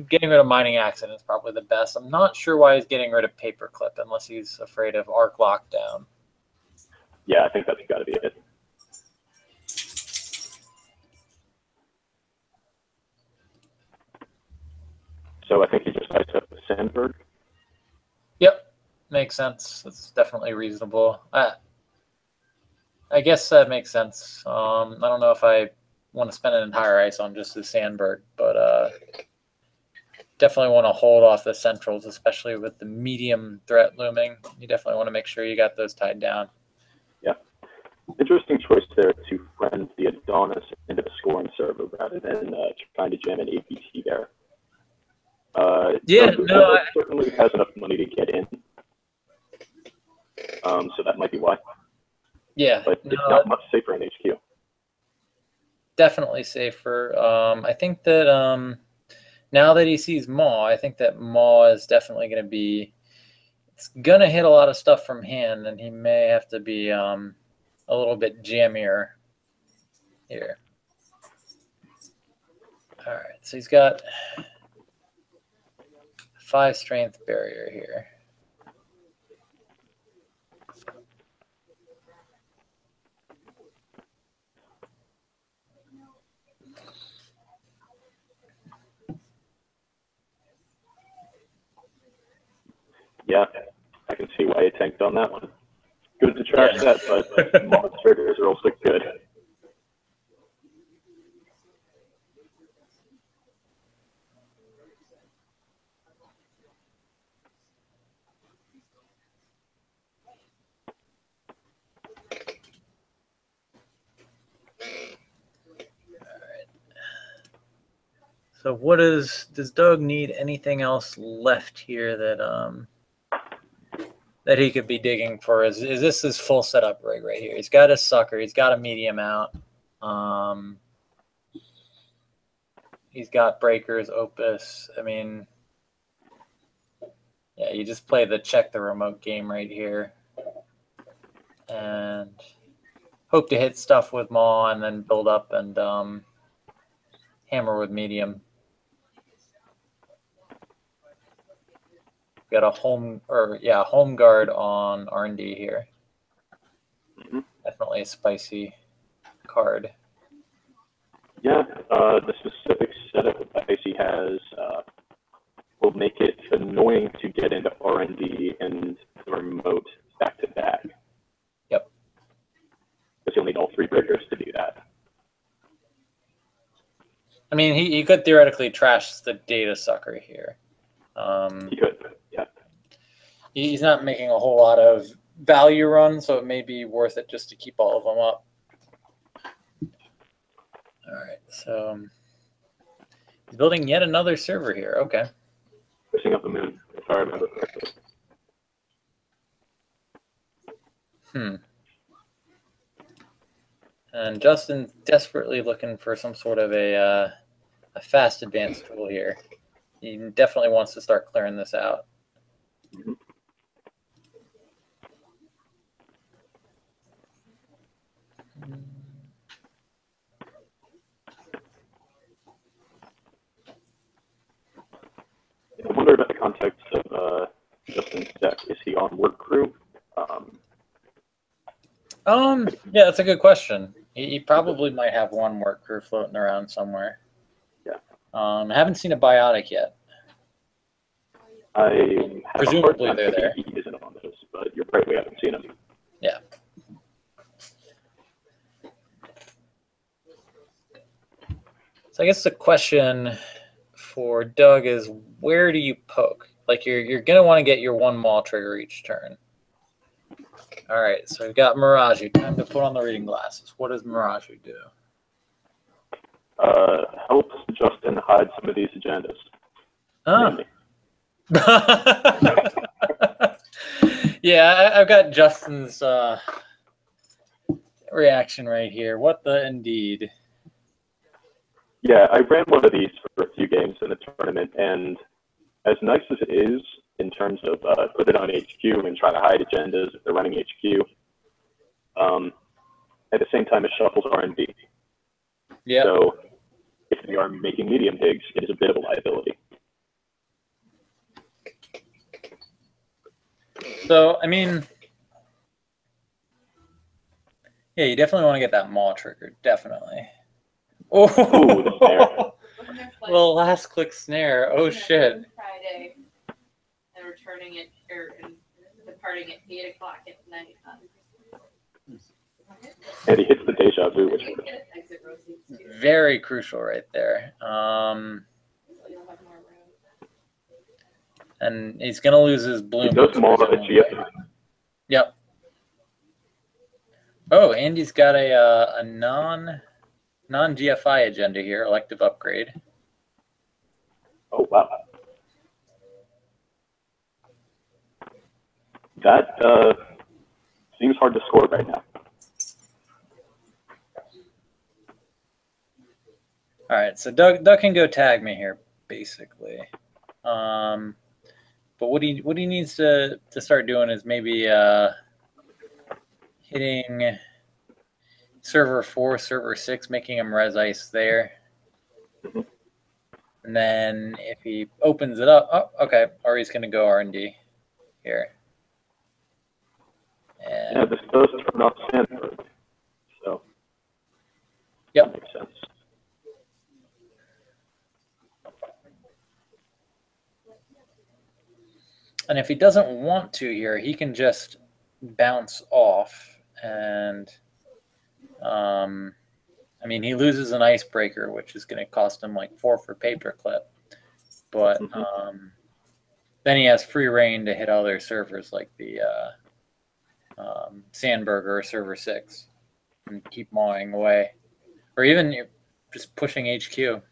Getting rid of Mining Accident is probably the best. I'm not sure why he's getting rid of Paperclip unless he's afraid of Arc Lockdown. Yeah, I think that's got to be it. So I think he just iced up the Sandberg. Yep, makes sense. That's definitely reasonable. I guess that makes sense. I don't know if I want to spend an entire ice on just the Sandberg, but definitely want to hold off the centrals, especially with the medium threat looming. You definitely want to make sure you got those tied down. Yeah. Interesting choice there to friend the Adonis into the scoring server rather than trying to jam an APT there. Yeah, no, certainly has enough money to get in. So that might be why. Yeah. But it's not much safer in HQ. Definitely safer. I think that now that he sees Maw, I think that Maw is definitely going to be... It's going to hit a lot of stuff from hand, and he may have to be a little bit jammier here. All right, so he's got 5 strength barrier here. Yeah, I can see why he tanked on that one. Good to trash that, but Maw's triggers are also good. So what does Doug need anything else left here that that he could be digging for? Is this his full setup rig right here? He's got his sucker, he's got a medium out. He's got breakers, opus. I mean, yeah, you just play the check the remote game right here. And hope to hit stuff with Maw and then build up and hammer with medium. Got a home guard on R&D here. Mm-hmm. Definitely a spicy card. Yeah, the specific setup of dice he has will make it annoying to get into R&D and the remote back to back. Yep. Because you'll need all 3 breakers to do that. I mean, he could theoretically trash the data sucker here. He could, yeah. He's not making a whole lot of value run, so it may be worth it just to keep all of them up. All right, so he's building yet another server here. Okay. Pushing up the moon, if I remember correctly. And Justin's desperately looking for some sort of a fast advance tool here. He definitely wants to start clearing this out. Mm-hmm. I wonder he on work crew? Yeah, that's a good question. He probably might have one work crew floating around somewhere. Yeah. I haven't seen a biotic yet. I have Presumably a hard they're time there. thinking he isn't on this, but you're right, we haven't seen him. Yeah. So I guess the question for Doug is, where do you poke? Like you're gonna want to get your one maul trigger each turn. All right, so we've got Miraju. Time to put on the reading glasses. What does Miraju do? Helps Justin hide some of these agendas. Mainly. Yeah, I've got Justin's reaction right here. What the indeed? Yeah, I ran one of these for a few games in the tournament, and as nice as it is in terms of put it on HQ and try to hide agendas if they're running HQ, at the same time it shuffles R&D. Yeah. So if they are making medium digs, it is a bit of a liability. So, I mean, yeah, you definitely want to get that maul triggered. Definitely. Oh, the snare. Well, last click snare. Oh, shit. Friday, and returning it or departing at 8 o'clock at night. And he hits the deja vu, which Very crucial right there. And he's going to lose his bloom. he does more of a GF. Yep. Oh, Andy's got a non-GFI agenda here, elective upgrade. Oh, wow. That seems hard to score right now. All right, so Doug can go tag me here, basically. But what he needs to start doing is maybe hitting server 4, server 6, making him res ice there. And then if he opens it up, oh, okay, or he's going to go R&D here. And yeah, this does turn off Sandberg, so yep. that makes sense. And if he doesn't want to here, he can just bounce off. And, I mean, he loses an icebreaker, which is going to cost him like 4 for paperclip. But then he has free reign to hit other servers like the Sandberg or server 6 and keep mawing away. Or even just pushing HQ.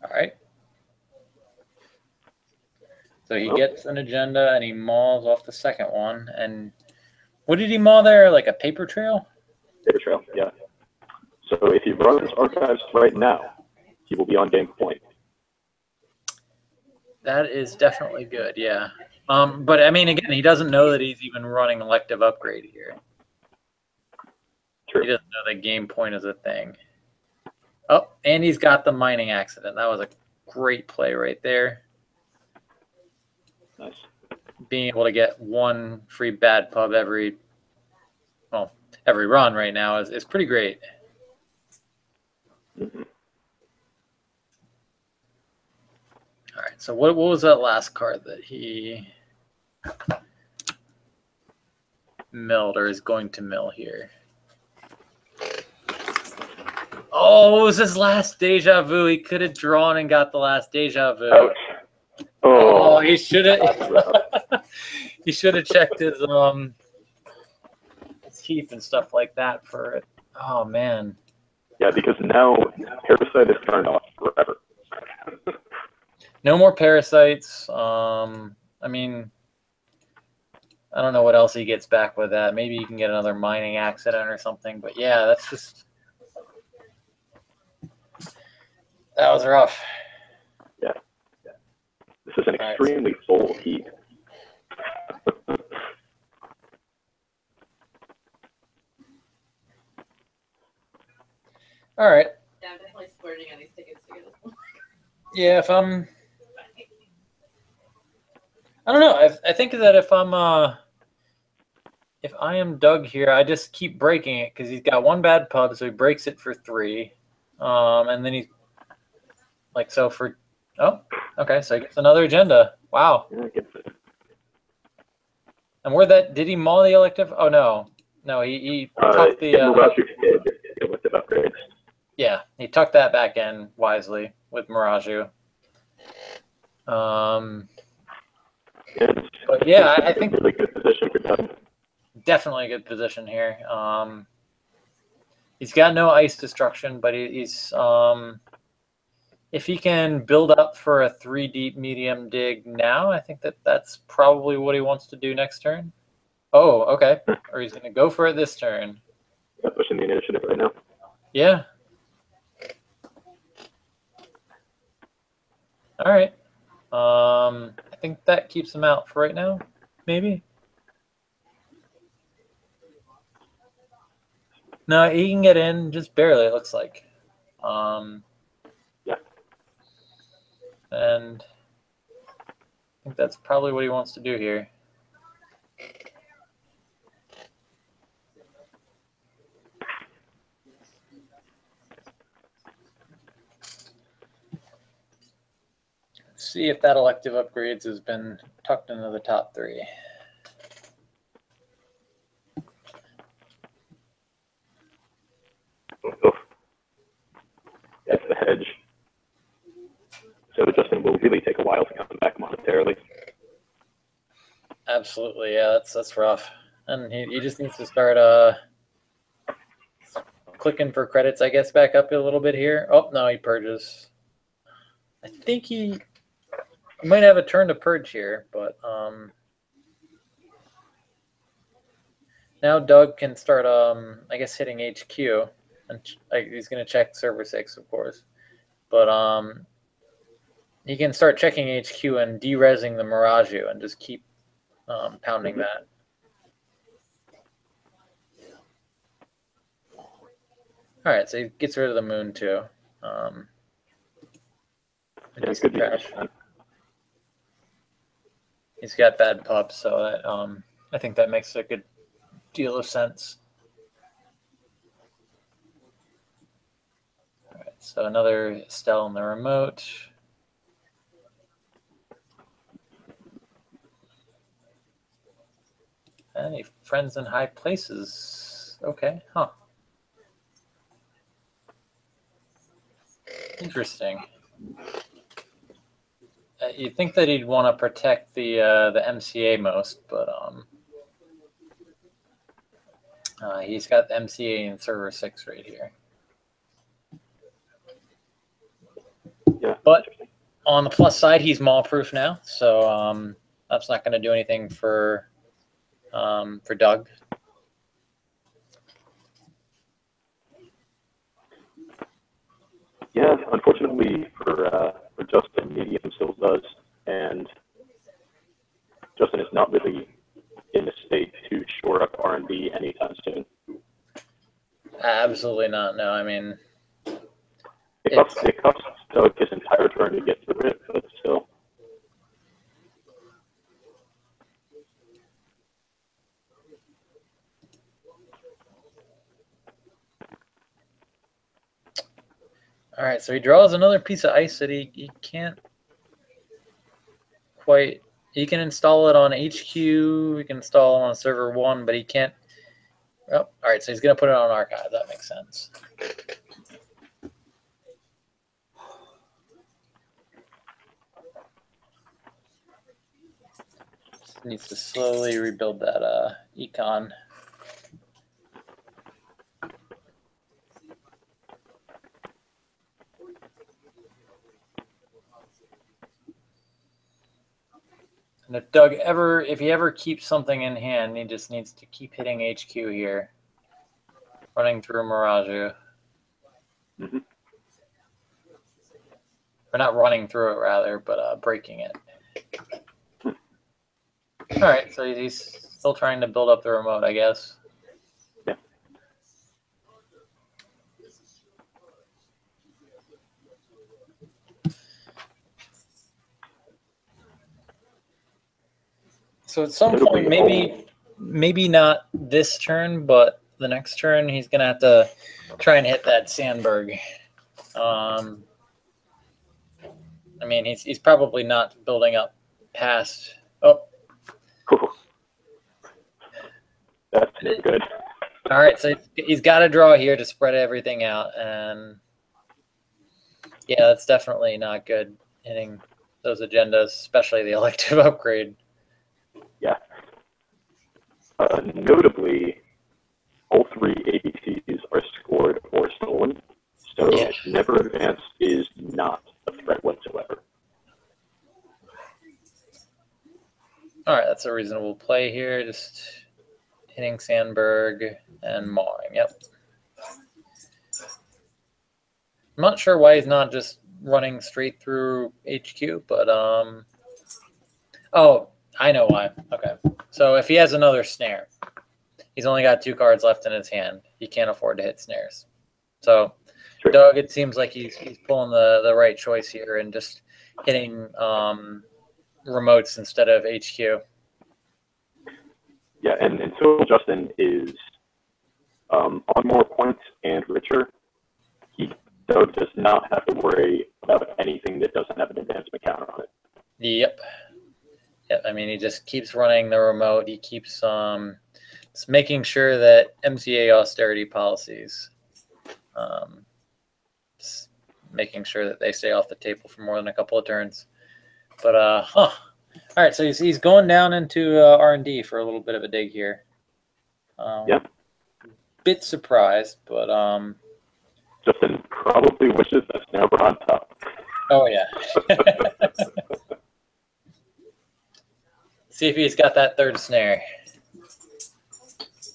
All right. So he gets an agenda and he mauls off the second one. And what did he maul there? Like a paper trail? Paper trail, yeah. So if he runs archives right now, he will be on game point. That is definitely good, yeah. But I mean, again, he doesn't know that he's even running elective upgrade here. True. He doesn't know that game point is a thing. Oh, and he's got the mining accident. That was a great play right there. Nice. Being able to get one free bad pub every run right now is pretty great. Mm-hmm. All right, so what was that last card that he milled or is going to mill here? Oh, it was his last deja vu. He could have drawn and got the last deja vu. Ouch. Oh, he should have. He should have checked his heap and stuff like that for it. Oh man. Yeah, because now Parasite is turned off forever. No more parasites. I mean, I don't know what else he gets back with that. Maybe you can get another mining accident or something. But yeah, that's just. That was rough. Yeah. This is an extremely full heat. All right. Yeah, I'm definitely splurging on these tickets to get this one. Yeah, if I'm, I don't know. I think that if I am Doug here, I just keep breaking it because he's got one bad pub, so he breaks it for 3, and then he's like so for. Oh, okay, so he gets another agenda. Wow. Yeah, I guess it. And where that did he maul the elective? Oh no, he tucked the. Mirage did with the upgrades. Yeah, he tucked that back in wisely with Miraju. But yeah, I think really good position for Doug. Definitely a good position here. He's got no ice destruction, but he's if he can build up for a 3 deep medium dig now, I think that's probably what he wants to do next turn. Oh, okay. Or he's going to go for it this turn. I'm pushing the initiative right now. Yeah. All right. I think that keeps him out for right now, maybe. No, he can get in just barely, it looks like. Yeah. And I think that's probably what he wants to do here. Let's see if that elective upgrades has been tucked into the top 3. Oh. That's the hedge. So Justin will really take a while to come back monetarily. Absolutely, yeah, that's rough. And he just needs to start clicking for credits, I guess, back up a little bit here. Oh, no, he purges. I think he might have a turn to purge here, but now Doug can start, I guess, hitting HQ. And he's going to check server 6, of course. But he can start checking HQ and de-resing the Miraju and just keep pounding that. All right, so he gets rid of the moon too. Yeah, good trash. He's got bad pubs, so that, I think that makes a good deal of sense. All right, so another Estelle in the remote. Any friends in high places? Okay, huh. Interesting. You'd think that he'd want to protect the MCA most, but he's got the MCA in server 6 right here. Yeah. But on the plus side, he's maul-proof now, so that's not going to do anything for Doug. Yeah, unfortunately for Justin, medium still does, and Justin is not really in a state to shore up R&D anytime soon. Absolutely not. No, I mean, it costs Doug his entire turn to get through it, but still. All right, so he draws another piece of ice that he can't quite. He can install it on HQ. He can install it on server 1, but he can't. Oh, all right, so he's going to put it on archive. That makes sense. Just needs to slowly rebuild that econ. And if he ever keeps something in hand, he just needs to keep hitting HQ here, running through Miraju. Mm-hmm. Or not running through it, rather, but breaking it. All right, so he's still trying to build up the remote, I guess. Yeah. So at some point, maybe not this turn, but the next turn, he's gonna have to try and hit that Sandberg. I mean, he's probably not building up past. Oh, that's good. All right, so he's got to draw here to spread everything out, and yeah, that's definitely not good hitting those agendas, especially the elective upgrade. Yeah. Notably, all three ABCs are scored or stolen, so never advanced is not a threat whatsoever. All right, that's a reasonable play here. Just hitting Sandberg and mawing. Yep. I'm not sure why he's not just running straight through HQ, but oh, I know why. Okay, so if he has another snare, he's only got 2 cards left in his hand. He can't afford to hit snares. So, Sure. Doug, it seems like he's pulling the right choice here and just hitting remotes instead of HQ. Yeah, and so Justin is on more points and richer. Doug does not have to worry about anything that doesn't have an advancement counter on it. Yep. Yep. I mean, he just keeps running the remote. He keeps just making sure that MCA austerity policies, just making sure that they stay off the table for more than a couple of turns. But all right, so he's going down into R&D for a little bit of a dig here. Yep. Bit surprised, but Justin probably wishes that snare were on top. oh yeah. See if he's got that third snare.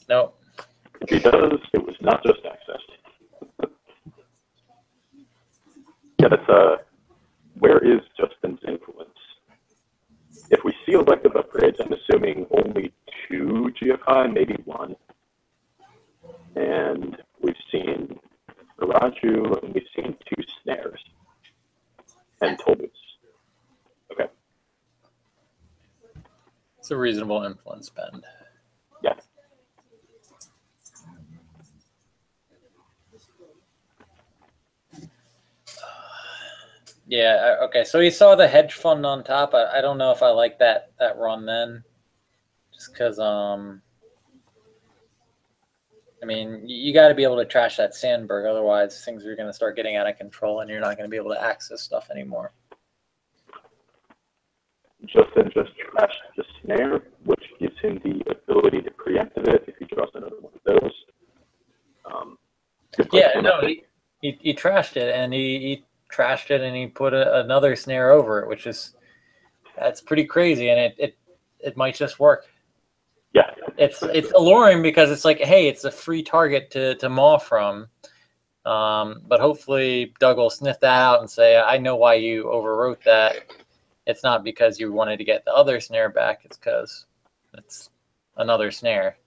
Nope. If he does, it was not just accessed. Yeah, that's where is Justin's influence? If we see elective upgrades, I'm assuming only 2 GFI, maybe 1. And we've seen Raju, and we've seen 2 snares. And Tolboots. Okay. It's a reasonable influence spend. Yeah. Yeah, okay. So he saw the hedge fund on top. I don't know if I like that run then. Just because, I mean, you got to be able to trash that Sandberg. Otherwise, things are going to start getting out of control and you're not going to be able to access stuff anymore. Justin just trashed the snare, which gives him the ability to preemptive it if he draws another one of those. Yeah, no, he trashed it, and he trashed it, and he put another snare over it, which is that's pretty crazy, and it might just work. Yeah, it's alluring because it's like, hey, it's a free target to maul from, but hopefully Doug will sniff that out and say, I know why you overwrote that. It's not because you wanted to get the other snare back. It's because it's another snare.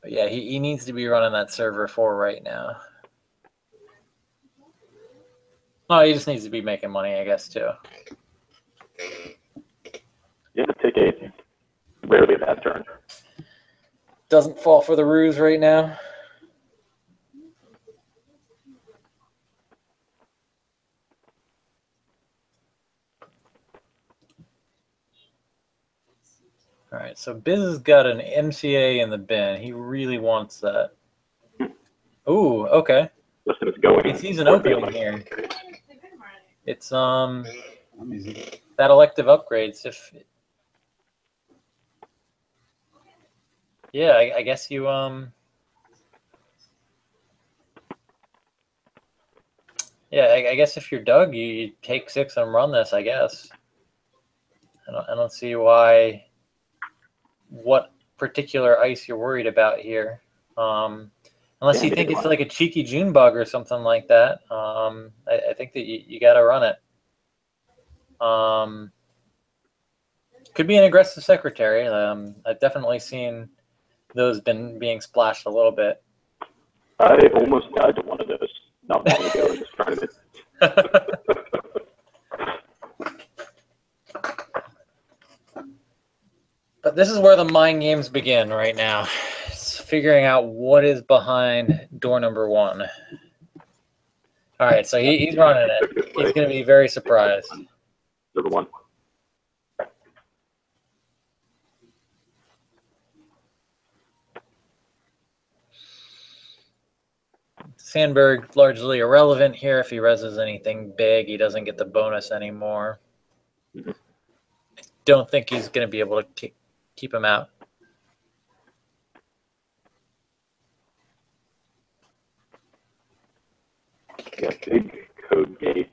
But yeah, he needs to be running that server 4 right now. Oh, he just needs to be making money, I guess, too. Yeah, take a rarely a bad turn. Doesn't fall for the ruse right now. All right, so Biz has got an MCA in the bin. He really wants that. Ooh, okay. Justin is going. He sees an opening here. It's that elective upgrades. If yeah, I guess you yeah, I guess if you're Doug, you take 6 and run this. I guess. I don't see why. What particular ice you're worried about here? Unless you think it's like a cheeky June bug or something like that. I think that you got to run it. Could be an aggressive secretary. I've definitely seen those being splashed a little bit. I almost died to one of those not long ago in this tournament. this is where the mind games begin right now. It's figuring out what is behind door number 1. All right, so he's running it. He's going to be very surprised. Number 1. Sandberg largely irrelevant here. If he reses anything big, he doesn't get the bonus anymore. I don't think he's going to be able to keep him out. Yeah, big code gate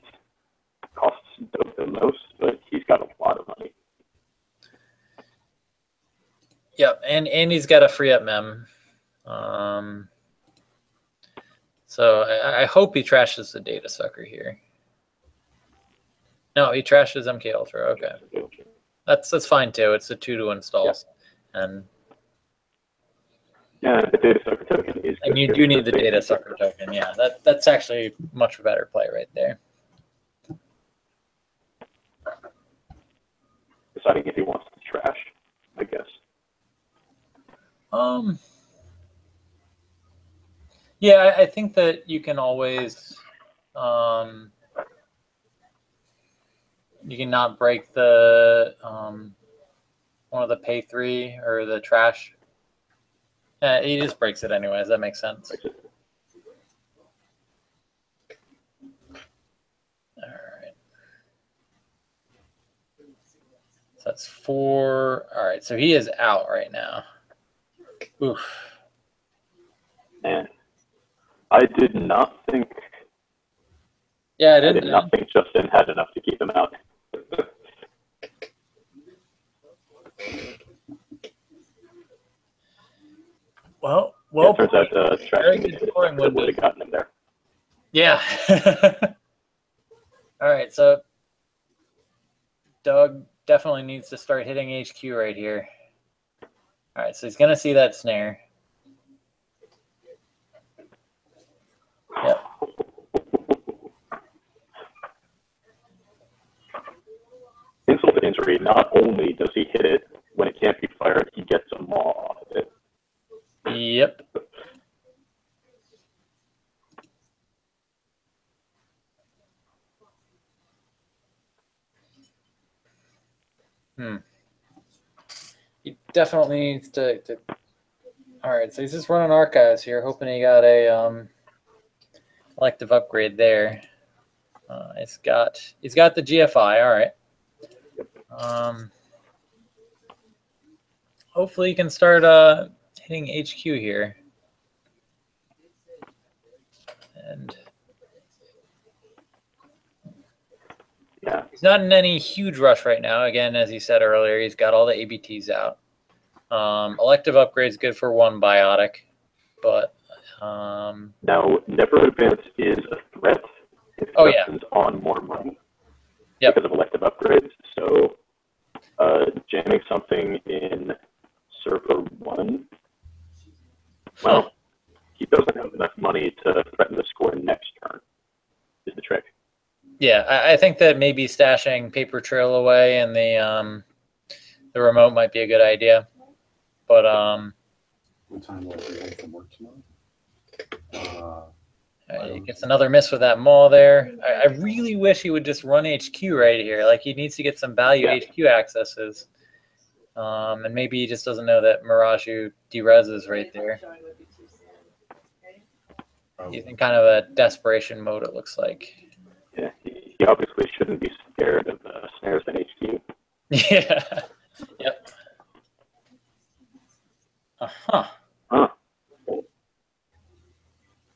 costs Doug the most, but he's got a lot of money. Yep, and he's got a free up mem. So I hope he trashes the data sucker here. No, he trashes MK Ultra. Okay, that's fine too. It's a 2 to installs, and yeah, the data sucker token is. And you do need the data sucker token. Yeah, that's actually much better play right there. Deciding if he wants to trash, I guess. Yeah, I think that you can always, you can not break the one of the pay 3 or the trash. He just breaks it anyways. That makes sense. All right. So that's 4. All right. So he is out right now. Oof. Man, I did not think. Yeah, I did not think Justin had enough to keep him out. Well, it turns out trashing would have gotten him there. Yeah. All right, so Doug definitely needs to start hitting HQ right here. All right, so he's gonna see that snare. Yep. Insult to injury, not only does he hit it when it can't be fired, he gets a maw off of it. Yep. He definitely needs to. All right, so he's just running archives here, hoping he got a elective upgrade there. He's got the GFI. All right. Hopefully he can start hitting HQ here. And yeah, he's not in any huge rush right now. Again, as he said earlier, he's got all the ABTs out. Elective upgrade is good for 1 biotic, but now never advance is a threat if Justin's on more money because of elective upgrades. So jamming something in server 1, well, he doesn't have enough money to threaten the score next turn. Is the trick. Yeah, I think that maybe stashing Paper Trail away and the remote might be a good idea. But what time will I be home from work tomorrow? He gets another miss with that maul there. I really wish he would just run HQ right here. Like, he needs to get some value HQ accesses. And maybe he just doesn't know that Miraju dereses right there. He's in kind of a desperation mode, it looks like. Yeah, he obviously shouldn't be scared of snares in HQ. Yeah. Yep. Huh.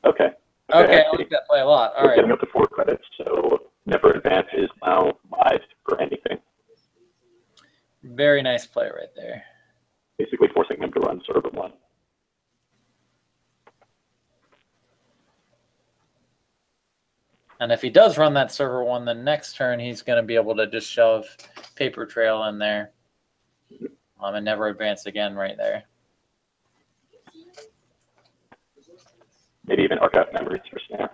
Okay. Okay, I like that play a lot. All right. Getting up to 4 credits, so never advance is now live for anything. Very nice play right there. Basically forcing him to run server 1. And if he does run that server 1, the next turn he's going to be able to just shove Paper Trail in there and never advance again right there. Maybe even archive memories for snare.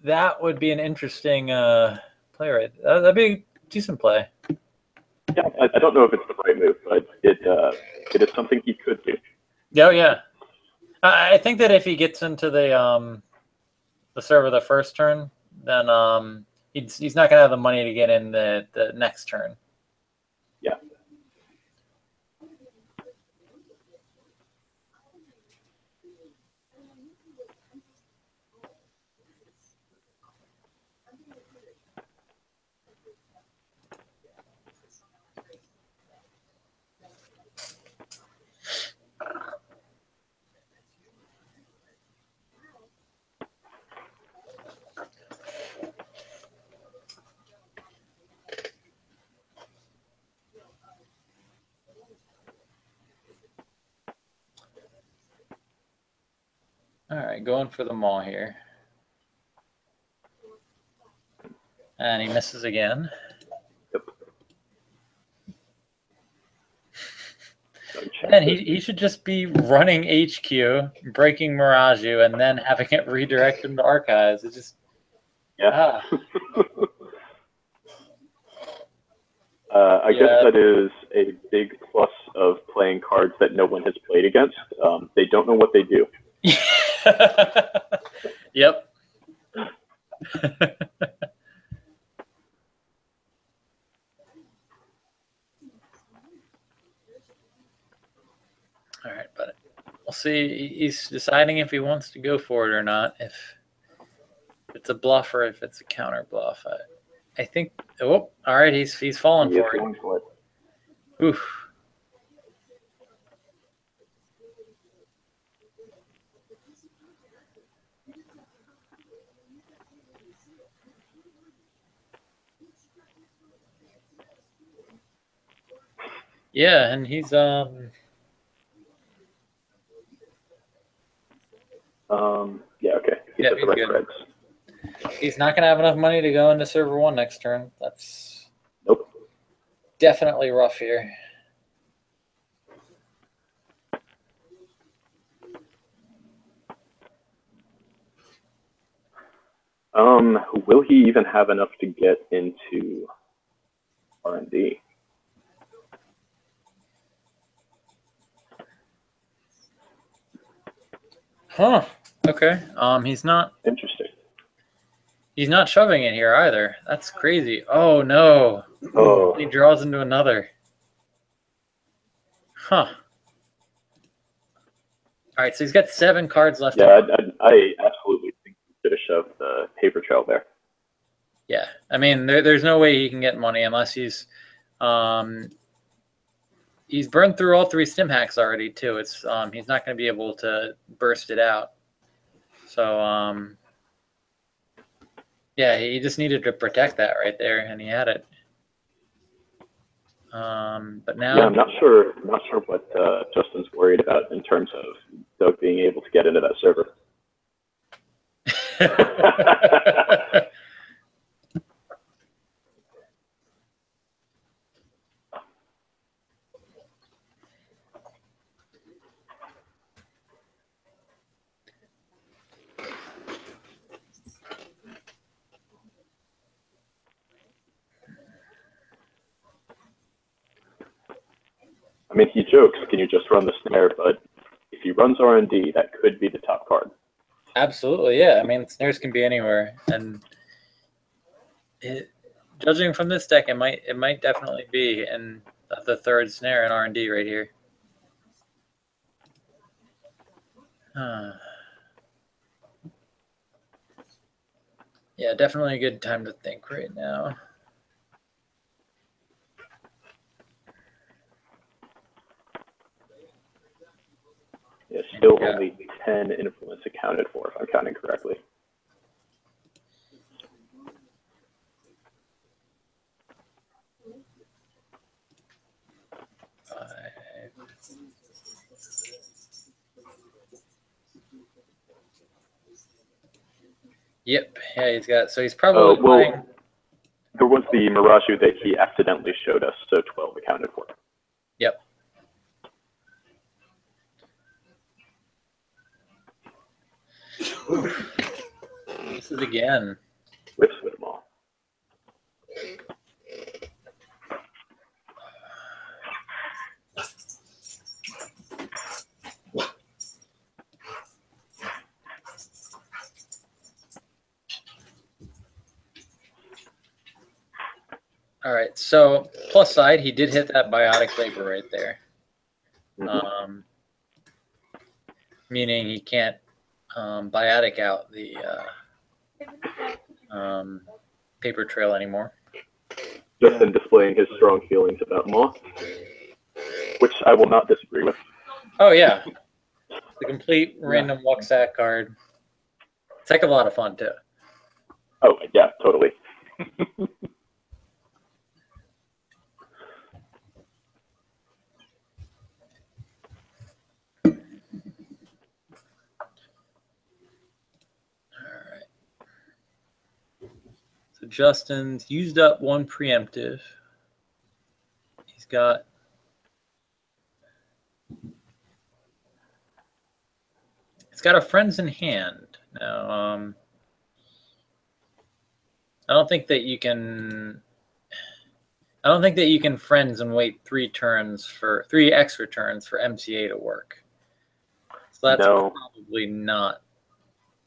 That would be an interesting play right there. That'd be a decent play. Yeah, I don't know if it's the right move, but it is something he could do. Oh yeah, I think that if he gets into the server the first turn, then he's not gonna have the money to get in the next turn. Yeah. All right, going for the maul here. And he misses again. Yep. And he should just be running HQ, breaking Mirage-U, and then having it redirect into archives. It just yeah. I guess that is a big plus of playing cards that no one has played against. They don't know what they do. Yep. All right, but we'll see. He's deciding if he wants to go for it or not. If it's a bluff or if it's a counter bluff. I think. Oh, all right. He's falling for it. Oof. Yeah, and he's yeah, okay. He's yeah, at the right good. threads. He's not gonna have enough money to go into server 1 next turn. That's Nope. definitely rough here. Will he even have enough to get into R&D? Huh. Okay. He's not. Interesting. He's not shoving it here either. That's crazy. Oh no. Oh. He draws into another. Huh. All right, so he's got 7 cards left. Yeah, I absolutely think he should have shoved the paper trail there. Yeah, I mean, there's no way he can get money unless he's burned through all 3 stim hacks already too. It's he's not going to be able to burst it out. So yeah, he just needed to protect that right there, and he had it. But now, yeah, I'm not sure what Justin's worried about in terms of Doug being able to get into that server. I mean, he jokes, can you just run the snare? But if he runs R&D, that could be the top card. Absolutely, yeah. I mean, snares can be anywhere, and judging from this deck, it might definitely be in the 3rd snare in R&D right here. Yeah, definitely a good time to think right now. Yeah, still only 10 influence accounted for, if I'm counting correctly. Yep. Yeah, he's got. So he's probably playing. There was the Mirage-U that he accidentally showed us, so 12 accounted for. Yep. This is again. Whips with them all. So plus side, he did hit that biotic vapor right there. Meaning he can't biotic out the paper trail anymore. Just in displaying his strong feelings about Moth, which I will not disagree with. Oh yeah, the complete random luck sack card. It's a heck of a lot of fun too. Oh yeah, totally. So Justin's used up one preemptive. He's got a friends in hand now. I don't think that you can friends and wait 3 extra turns for MCA to work. So that's probably not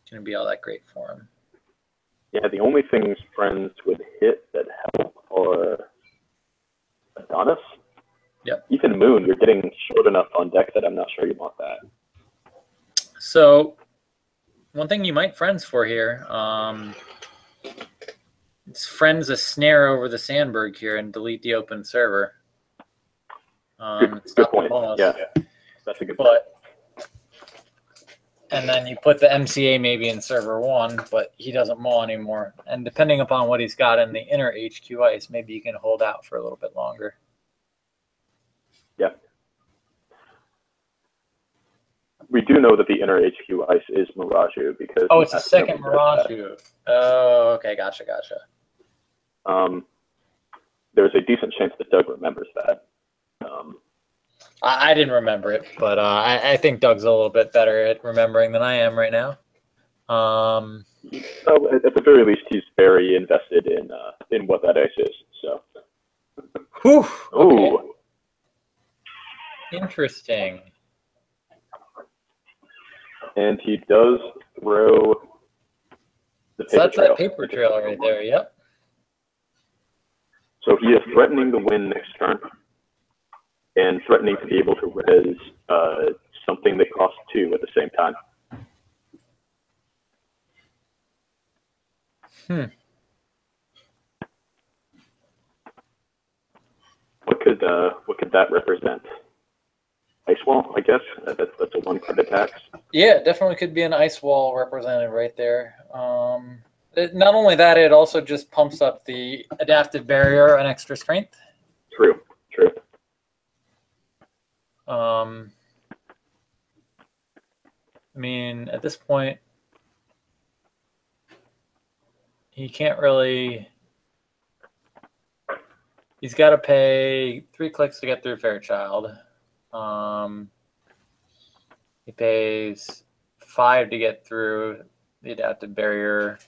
going to be all that great for him. Yeah, the only things friends would hit that help are Adonis. Yep. Even Moon, you're getting short enough on deck that I'm not sure you want that. So one thing you might friends for here, it's friends a snare over the Sandberg here and delete the open server. Good point. Yeah, that's a good point. And then you put the MCA maybe in server 1, but he doesn't maul anymore. And depending upon what he's got in the inner HQ ice, maybe you can hold out for a little bit longer. Yeah. We do know that the inner HQ ice is Miraju because... Oh, it's a second Miraju. Oh, okay, gotcha. There's a decent chance that Doug remembers that. I didn't remember it, but I think Doug's a little bit better at remembering than I am right now. So at the very least, he's very invested in what that ice is. So. Whew, okay. Ooh. Interesting. And he does throw the paper That's trail. that paper trail right there. Yep. So he is threatening to win next turn and threatening to be able to res something that costs 2 at the same time. What could that represent? Ice wall, I guess. That's a 1 credit tax. Yeah, it definitely could be an ice wall represented right there. Not only that, it also just pumps up the adaptive barrier and extra strength. True. I mean, at this point, he can't really. He's got to pay 3 clicks to get through Fairchild. He pays 5 to get through the adaptive barrier,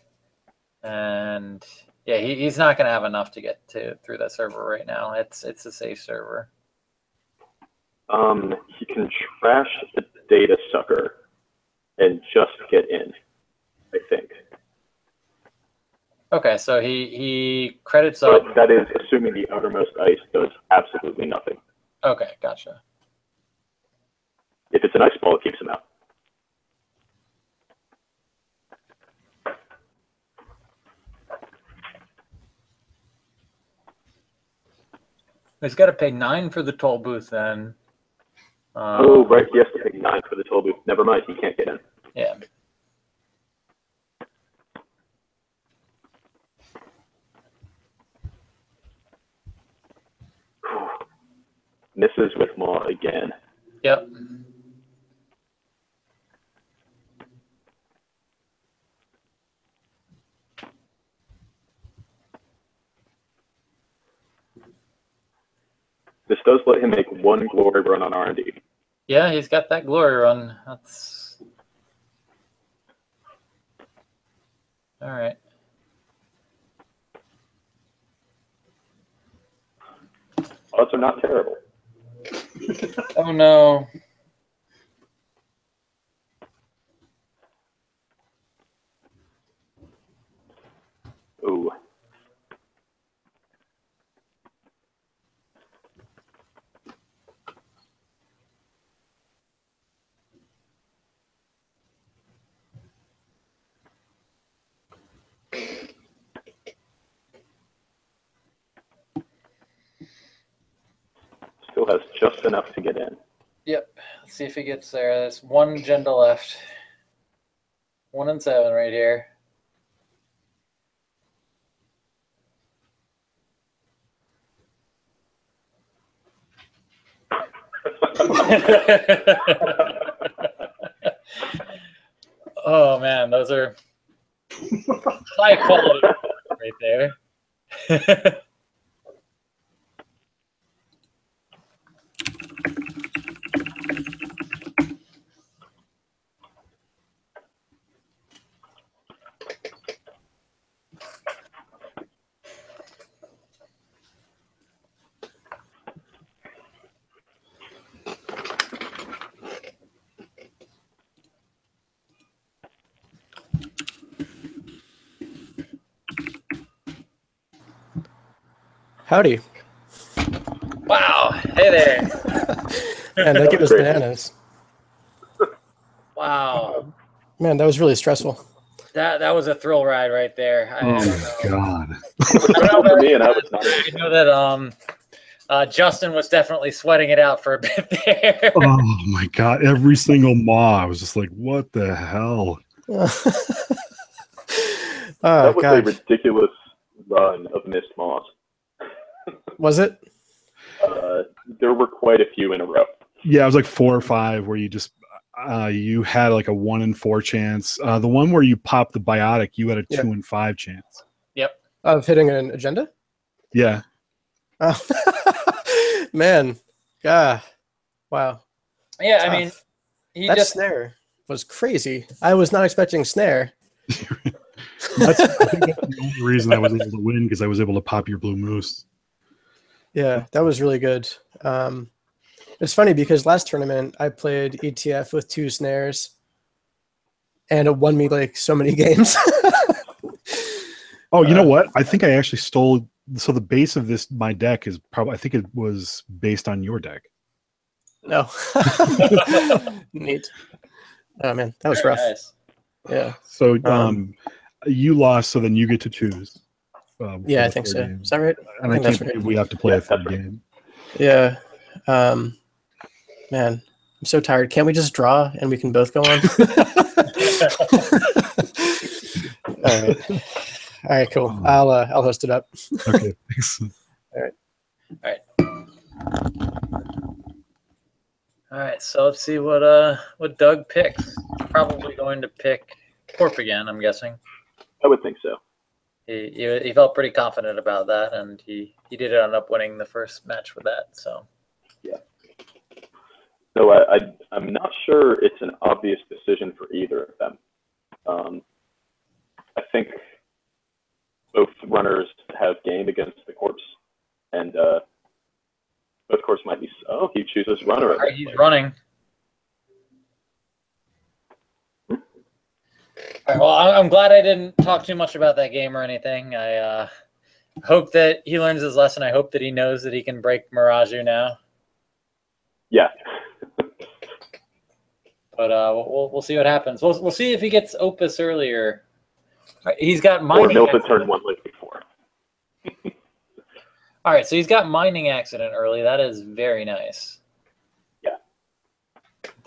and yeah, he's not going to have enough to get through that server right now. It's a safe server. He can trash the data sucker and just get in, I think. Okay, so he credits But up. that is assuming the outermost ice does absolutely nothing. Okay, gotcha. If it's an ice ball, it keeps him out. He's got to pay 9 for the toll booth then. Oh, right. He has to pay 9 for the toll booth. Never mind. He can't get in. Yeah. Misses with Maw again. Yep. This does let him make 1 glory run on R&D. Yeah, he's got that glory run. That's all right. Odds are not terrible. Oh no. Ooh. Still has just enough to get in. Yep. Let's see if he gets there. There's one agenda left. 1 and 7 right here. Oh man, those are high quality right there. Howdy. Wow. Hey there. Man, that game was Great. bananas. Wow. Man, that was really stressful. That was a thrill ride right there. I Oh don't my know. god. I don't know For me, and I was not. I know that Justin was definitely sweating it out for a bit there. Oh my god. Every single maw, I was just like, what the hell? Oh, That was a God. ridiculous run of missed moss. Was it? There were quite a few in a row. Yeah, it was like 4 or 5 where you just you had like a 1 in 4 chance. The one where you popped the biotic, you had a 2 in 5 chance. Yep. Of hitting an agenda? Yeah. Oh. Man. God. Wow. Yeah, Tough. I mean, he That just snare was crazy. I was not expecting snare. I think that's the only reason I was able to win, because I was able to pop your blue moose. Yeah, that was really good. It's funny because last tournament I played ETF with 2 snares, and it won me like so many games. Oh, you know what? I think I actually stole. So the base of my deck is probably, I think it was based on your deck. No. Neat. Oh man, that was very rough. nice. Yeah. So you lost, so then you get to choose. For Yeah, I the think third so. game. Is that right? And I think can't that's right. believe we have to play Yeah, a third that's right. game. Yeah. Man, I'm so tired. Can't we just draw and we can both go on? All right. All right, cool. I'll host it up. Okay, thanks. All right, so let's see what Doug picks. Probably going to pick Corp again, I'm guessing. I would think so. He felt pretty confident about that, and he did end up winning the first match with that. So Yeah. So I'm not sure it's an obvious decision for either of them. I think both runners have gained against the corpse, and both corpse might be. Oh, he chooses runner. all right, he's running. All right, well, I'm glad I didn't talk too much about that game or anything. I hope that he learns his lesson. I hope that he knows that he can break Miraju now. Yeah. But we'll see what happens. We'll see if he gets Opus earlier. All right, he's got mining. Or Milta turned 1 like before. All right, so he's got mining accident early. That is very nice. Yeah.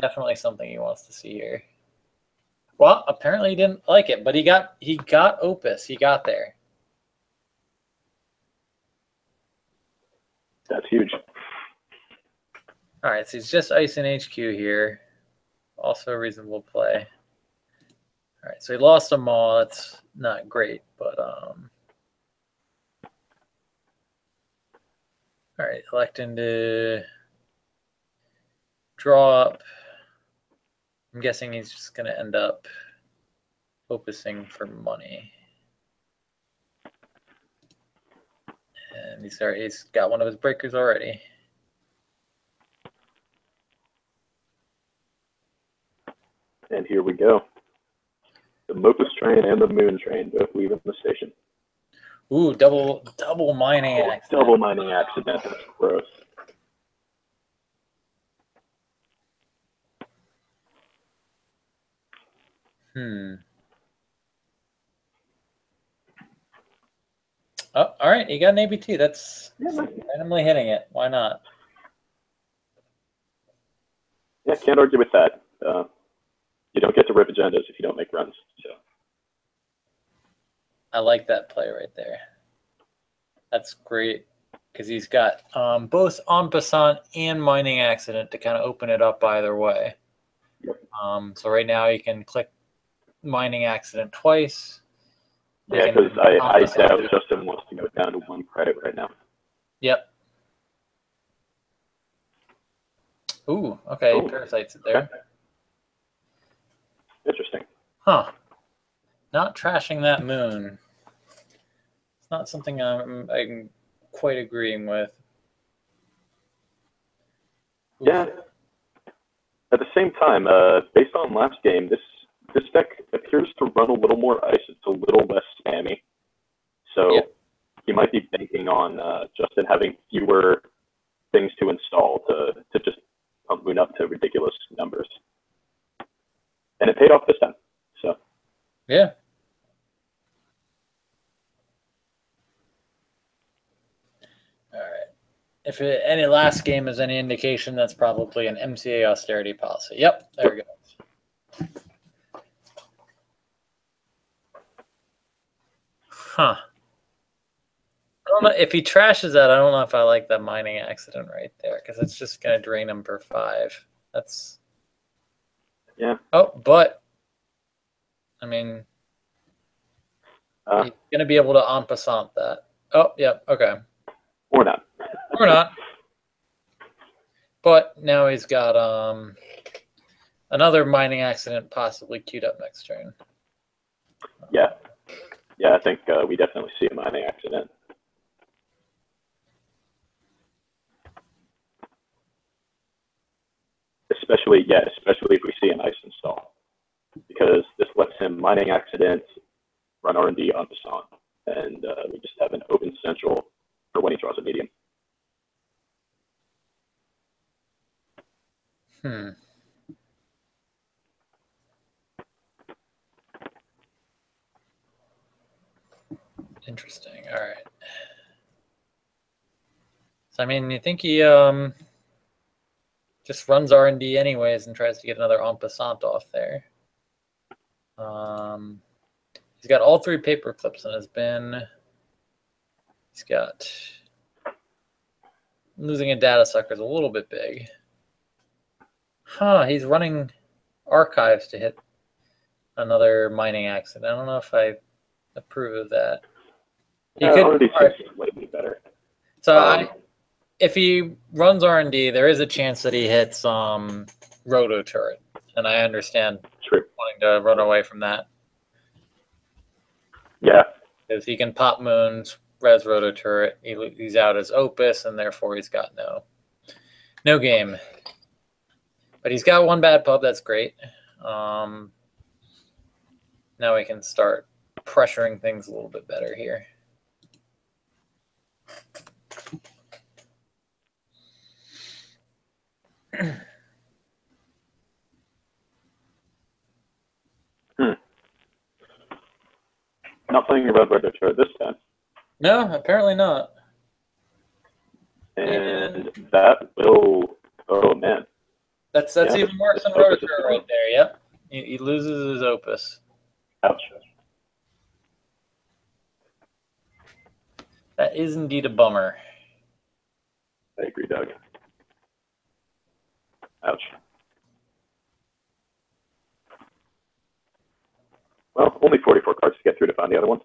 Definitely something he wants to see here. Well, apparently he didn't like it, but he got Opus. He got there. That's huge. All right, so he's just icing HQ here. Also a reasonable play. All right, so he lost a maul. That's not great, but all right, electing to draw up. I'm guessing he's just going to end up opusing for money. And he's got one of his breakers already. And here we go. The Mopus train and the Moon train both leaving the station. Ooh, double mining accident. Double mining accident. That's gross. Oh, all right. He got an ABT. That's randomly hitting it. Why not? Yeah, can't argue with that. You don't get to rip agendas if you don't make runs. So I like that play right there. That's great because he's got both en passant and mining accident to kind of open it up either way. Yep. So right now he can click mining accident twice. yeah, because I doubt Justin wants to go down to 1 credit right now. Yep. Ooh, okay, Ooh, parasites there. Okay. Interesting. Huh. Not trashing that moon. It's not something I'm quite agreeing with. Oof. Yeah. At the same time, based on last game, this deck appears to run a little more ice. It's a little less spammy. So Yeah. you might be banking on Justin having fewer things to install to just pump Moon up to ridiculous numbers. And it paid off this time. So Yeah. All right. If any last game is any indication, that's probably an MCA austerity policy. Yep, there we go. Huh. I don't know if he trashes that. I don't know if I like that mining accident right there because it's just going to drain him for 5. That's yeah. Oh, but I mean, he's going to be able to en passant that. Oh, yep, okay. Or not. Or not. But now he's got another mining accident possibly queued up next turn. Yeah. Yeah, I think we definitely see a mining accident. Especially if we see an ice install. Because this lets him mining accident, run R&D on passant, and we just have an open central for when he draws a medium. Interesting. All right. So I mean, you think he just runs R&D anyways and tries to get another en passant off there. He's got all 3 paper clips in his bin. He's got losing a data sucker is a little bit big. Huh, he's running archives to hit another mining accident. I don't know if I approve of that. He could seems slightly better. So if he runs R&D, there is a chance that he hits roto turret, and I understand wanting to run away from that. Yeah, because he can pop moons, res roto turret. He's out as Opus, and therefore he's got no game. But he's got 1 bad pub. That's great. Now we can start pressuring things a little bit better here. Not playing a red roto turret this time. No, apparently not. And that will. Oh man. That's even worse than roto turret right there. Yep. He loses his Opus. Ouch. That is indeed a bummer. I agree, Doug. Ouch. Well, only 44 cards to get through to find the other one.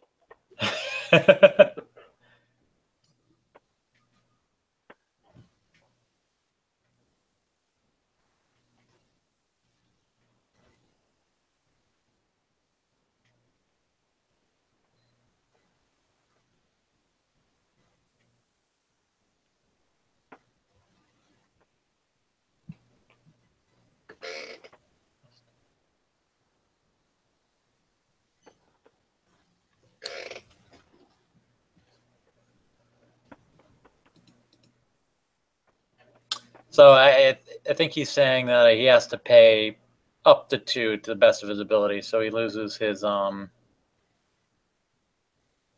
So I think he's saying that he has to pay up to 2 to the best of his ability, so he loses his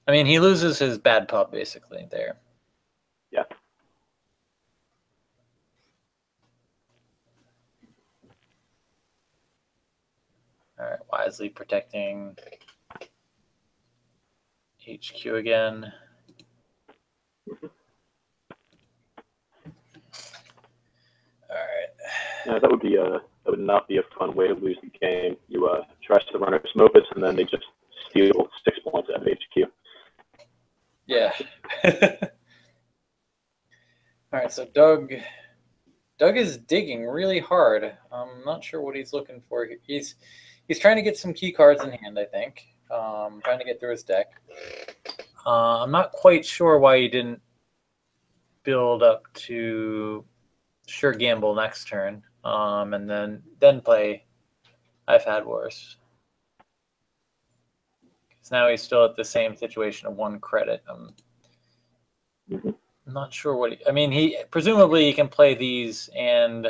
he loses his bad pub basically there. Yeah. All right, wisely protecting HQ again. All right. Yeah, that would not be a fun way to lose the game. You trash the runner's Mopus, and then they just steal 6 points out of HQ. Yeah. All right, so Doug is digging really hard. I'm not sure what he's looking for. He's trying to get some key cards in hand, I think. Trying to get through his deck. I'm not quite sure why he didn't build up to Sure Gamble next turn, and then play I've Had Worse. Because now he's still at the same situation of 1 credit. I'm not sure what he presumably he can play these, and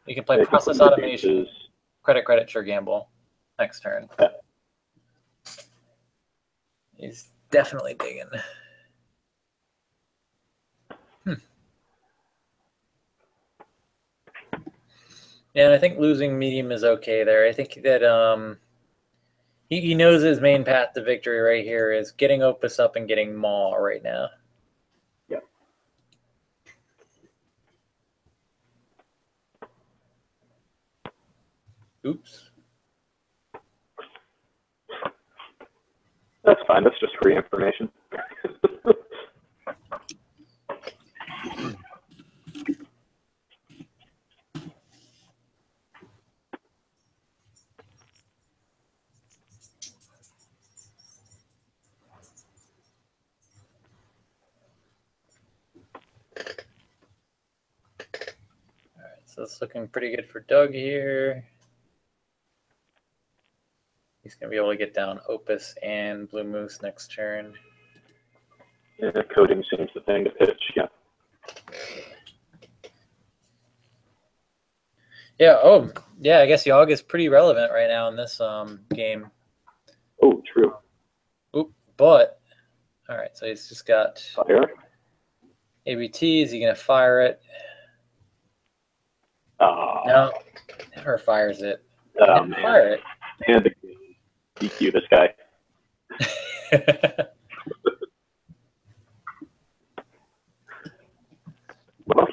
he can play Process Automation, credit, Sure Gamble next turn. Yeah. He's definitely digging. Yeah, and I think losing medium is okay there. I think that he knows his main path to victory right here is getting Opus up and getting Maw right now. Yeah. Oops. That's fine. That's just free information. All right, so it's looking pretty good for Doug here. He's going to be able to get down Opus and Blue Moose next turn. Yeah, coding seems the thing to pitch. Yeah. Yeah. Oh, yeah. I guess Yogg is pretty relevant right now in this game. Oh, true. Oop, but all right. So he's just got Fire. ABT. Is he going to fire it? No, never fires it. Oh, man. Fire it. And the DQ this guy. Well,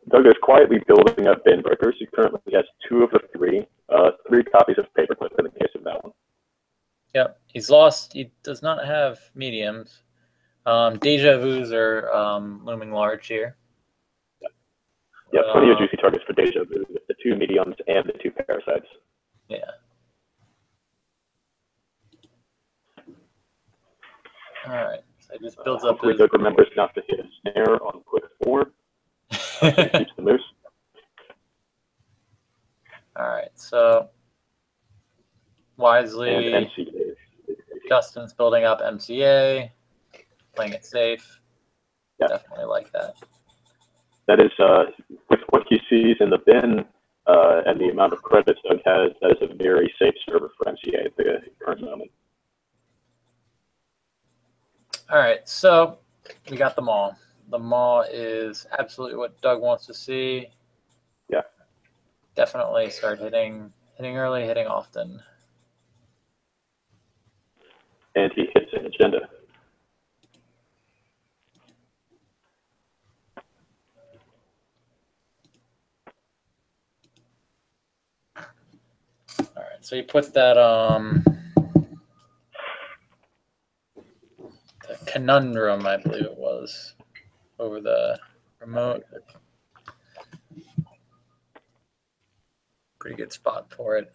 Doug is quietly building up bin breakers. He currently has 2 of the 3. 3 copies of Paperclip in the case of that one. Yep, he's lost. He does not have mediums. Deja Vus are looming large here. Yeah, plenty of juicy targets for Deja Vu with the 2 mediums and the 2 parasites. Yeah. All right. So it just builds up. Hopefully, Doug remembers not to hit a snare on quick 4. So he keeps the moose. All right. So wisely, and MCA. Justin's building up MCA, playing it safe. Yeah. Definitely like that. That is, with what he sees in the bin and the amount of credits Doug has, that is a very safe server for MCA at the current moment. All right, so we got the Maw. The Maw is absolutely what Doug wants to see. Yeah. Definitely start hitting early, hitting often. And he hits an agenda. All right, so you put that the Conundrum, I believe it was, over the remote. Pretty good spot for it.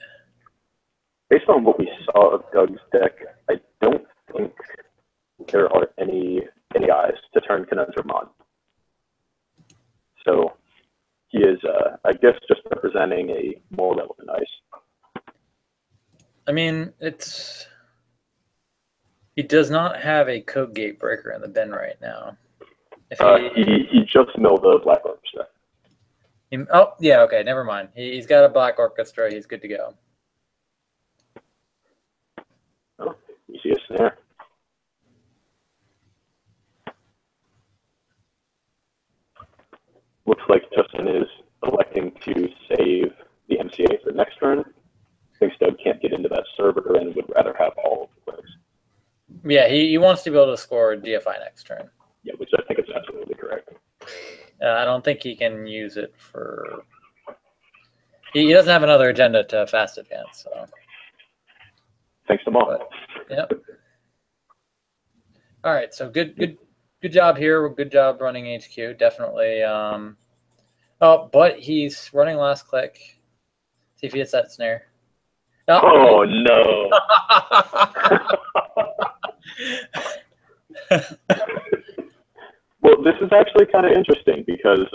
Based on what we saw of Doug's deck, I don't think there are any eyes to turn Conundrum on. So he is, I guess, just representing a more relevant ice. I mean, he does not have a code gate breaker in the bin right now. He just milled the Black Orchestra. Oh, yeah, okay, never mind. He's got a Black Orchestra. He's good to go. Oh, you see a snare. Looks like Justin is electing to save the MCA for next turn Yeah, he wants to be able to score DFI next turn. Yeah, which I think is absolutely correct. I don't think he can use it for. He doesn't have another agenda to fast advance. So. Thanks to Mom. But, yep. All right, so good job here. Good job running HQ. Definitely. Oh, but he's running last click. See if he hits that snare. Oh no. Well, this is actually kind of interesting because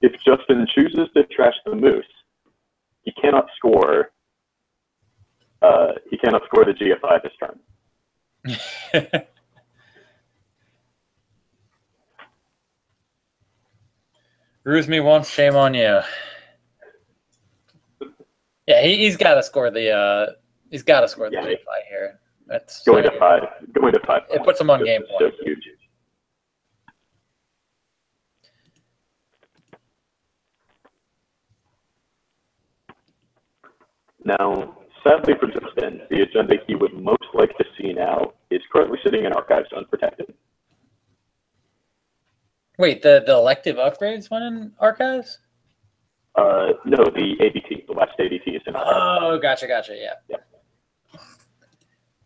if Justin chooses to trash the moose, he cannot score. He cannot score the GFI this turn. Ruse me once, shame on you. Yeah, he's got to score the GFI here. That's going to 5. Going to 5. It puts him on game point. So huge. Now, sadly for Justin, the agenda he would most like to see now is currently sitting in archives unprotected. Wait, the elective upgrades went in archives? No, the ABT, the last ABT is in archives. Oh, gotcha, yeah.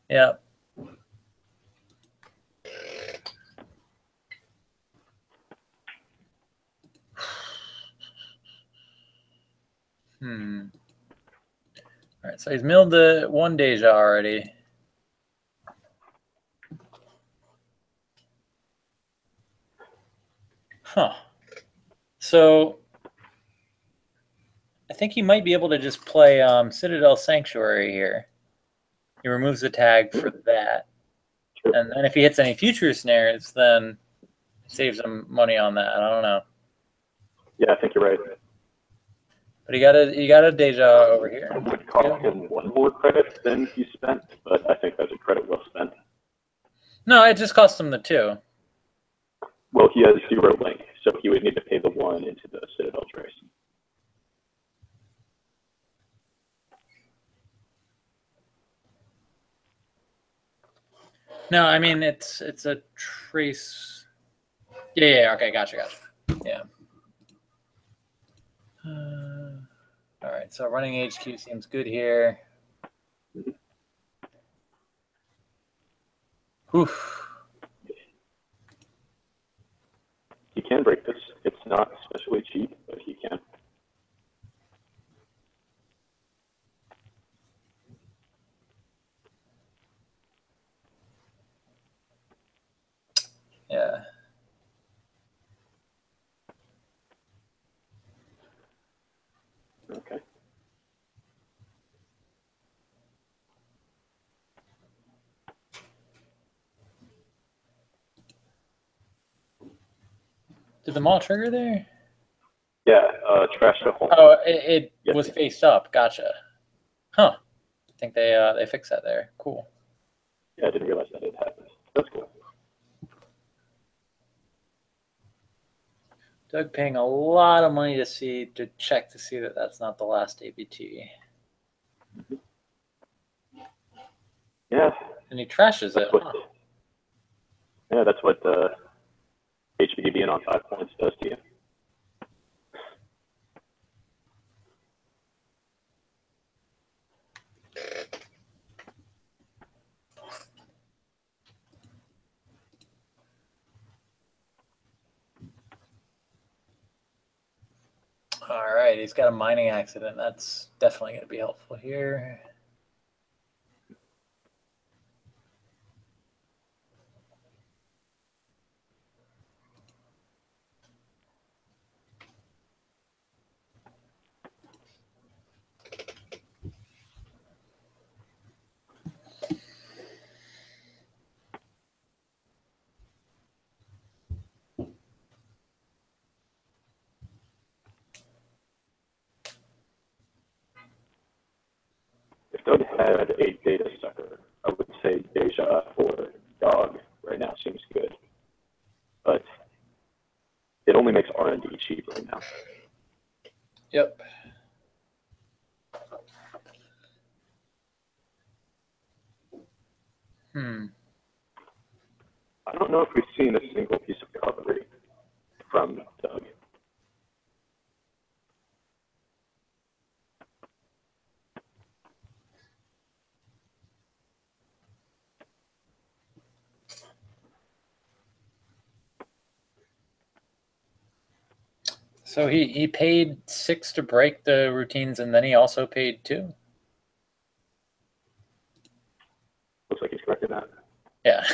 Yeah. All right, so he's milled the 1 Deja already. Huh. So I think he might be able to just play Citadel Sanctuary here. He removes the tag for that. And then if he hits any future snares, then it saves him money on that. I don't know. Yeah, I think you're right. But he got a Deja over here. It would cost him 1 more credit than he spent, but I think that's a credit well spent. No, it just cost him the 2. Well, he has 0 link, so he would need to pay the 1 into the Citadel trace. No, I mean it's a trace. Yeah, okay, gotcha. Yeah. All right, so running HQ seems good here. Oof. He can break this. It's not especially cheap, but he can. Yeah. Okay. Did the mall trigger there? Yeah, trash the home. Oh, it Yes, was yes. faced up. Gotcha. Huh. I think they fixed that there. Cool. Yeah, I didn't realize that it happened. That's cool. Doug paying a lot of money to check to see that that's not the last ABT. Yeah. And he trashes it. Huh. Yeah, that's what HBD being on 5 points does to you. All right, he's got a mining accident. That's definitely going to be helpful here. If Doug had a data sucker, I would say Deja for Dog right now seems good. But it only makes R&D cheaper now. Yep. don't know if we've seen a single piece of cutlery from Doug. So he paid 6 to break the routines, and then he also paid 2. Looks like he's corrected that. Yeah.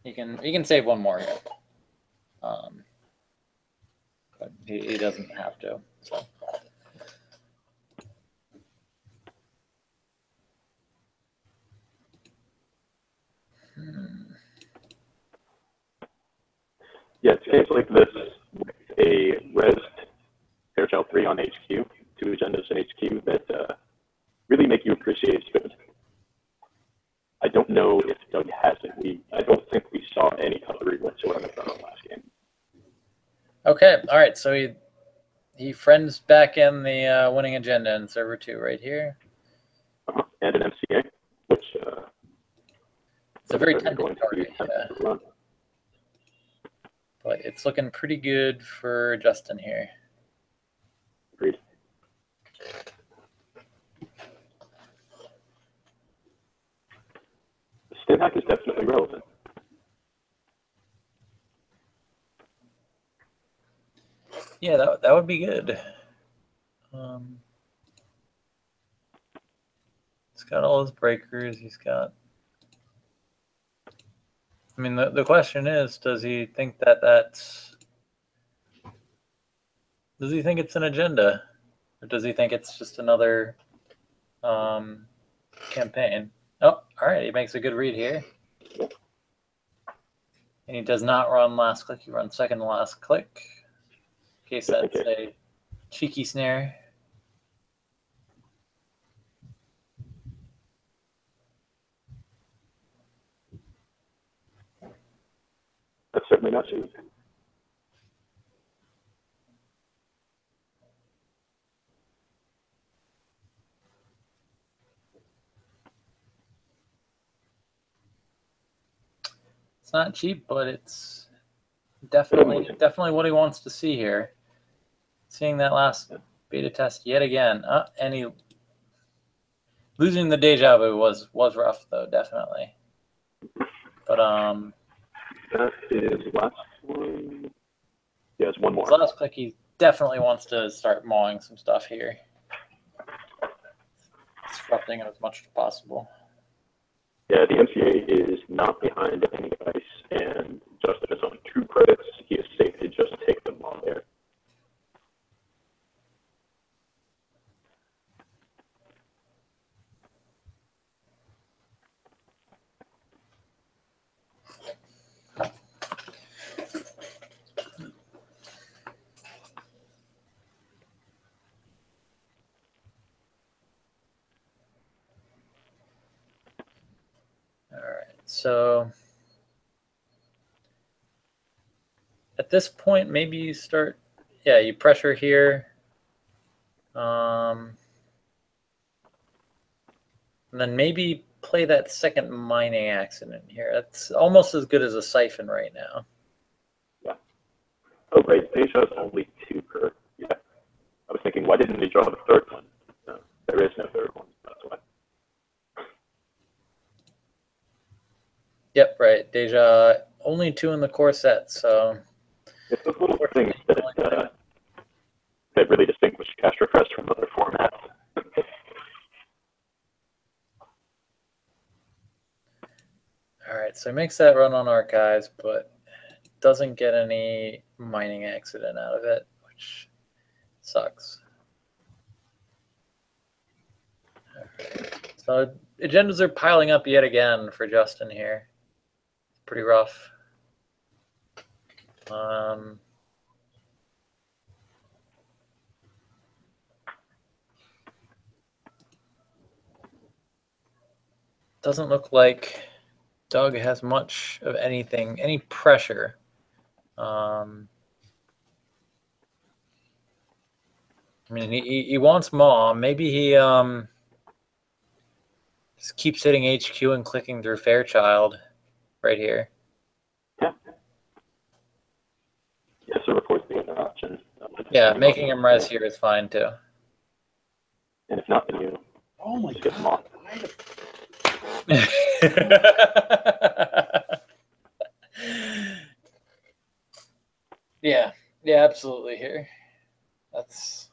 He can save 1 more here. But he doesn't have to. So. Yeah, it seems like this with a res Fairchild 3 on HQ, 2 agendas in HQ that really make you appreciate script. I don't know if Doug has it. I don't think we saw any cutlery whatsoever from him last game. Okay, all right. So he friends back in the winning agenda in server 2 right here. And an MCA, which it's a very tempting target. Yeah. But it's looking pretty good for Justin here. Agreed. The stim hack is definitely relevant. Yeah, that would be good. He's got all his breakers. He's got. I mean, the question is, does he think that's? Does he think it's an agenda, or does he think it's just another campaign? Oh, all right. He makes a good read here. And he does not run last click. He runs second to last click. In case that's a cheeky snare. That's certainly not cheap. It's not cheap, but it's definitely what he wants to see here. Seeing that last beta test yet again, and he losing the deja vu was rough though, definitely. But that is last one. Yeah, it's 1 more. Last click, he definitely wants to start mawing some stuff here, disrupting it as much as possible. Yeah, the MCA is not behind any ice, and Justin is on 2 credits. He is safe to just take them on there. All right, so at this point, maybe you start, you pressure here. And then maybe play that second mining accident here. That's almost as good as a siphon right now. Yeah. Oh, right. Deja's only 2 per. Yeah. I was thinking, why didn't they draw the 3rd one? No, there is no 3rd one. That's why. Yep, right. Deja, only 2 in the core set, so. It's those little things that really distinguish Cast Refresh from other formats. All right, so he makes that run on archives, but doesn't get any mining accident out of it, which sucks. All right. So agendas are piling up yet again for Justin here. It's pretty rough. Doesn't look like Doug has much of anything, any pressure. I mean, he wants Maw. Maybe he just keeps hitting HQ and clicking through Fairchild right here. Yeah. Yeah, so reports the other option. Yeah, making him res here is fine too. And if not, then you Oh my just get them off. God. Yeah, absolutely here. That's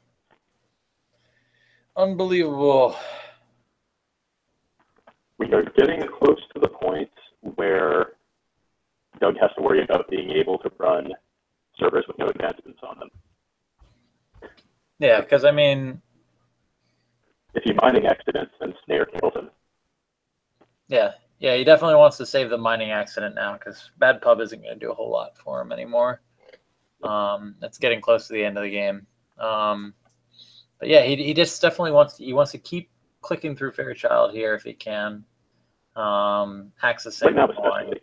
unbelievable. We are getting close to the point where Doug has to worry about being able to run servers with no advancements on them. Yeah, because I mean, If he mining accidents, then Snare kills him. yeah, he definitely wants to save the mining accident now because Bad Pub isn't going to do a whole lot for him anymore. It's getting close to the end of the game. But yeah, he just definitely wants to keep clicking through Fairchild here if he can. Accessing. Right now, especially.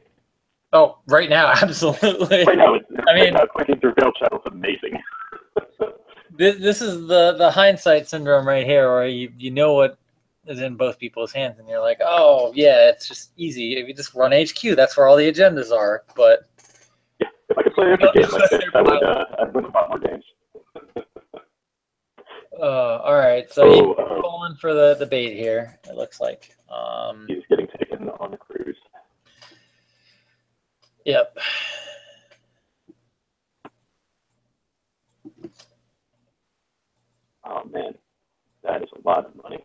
Oh, right now, absolutely. Right now, I mean, clicking through Fairchild is amazing. this is the hindsight syndrome right here, where you know what is in both people's hands, and you're like, oh yeah, it's just easy. If you just run HQ, that's where all the agendas are. But Yeah, if I could play every game like this, I'd win a lot more games. All right, so he's falling for the bait here. It looks like. He's getting taken on the cruise. Yep. Oh man, that is a lot of money.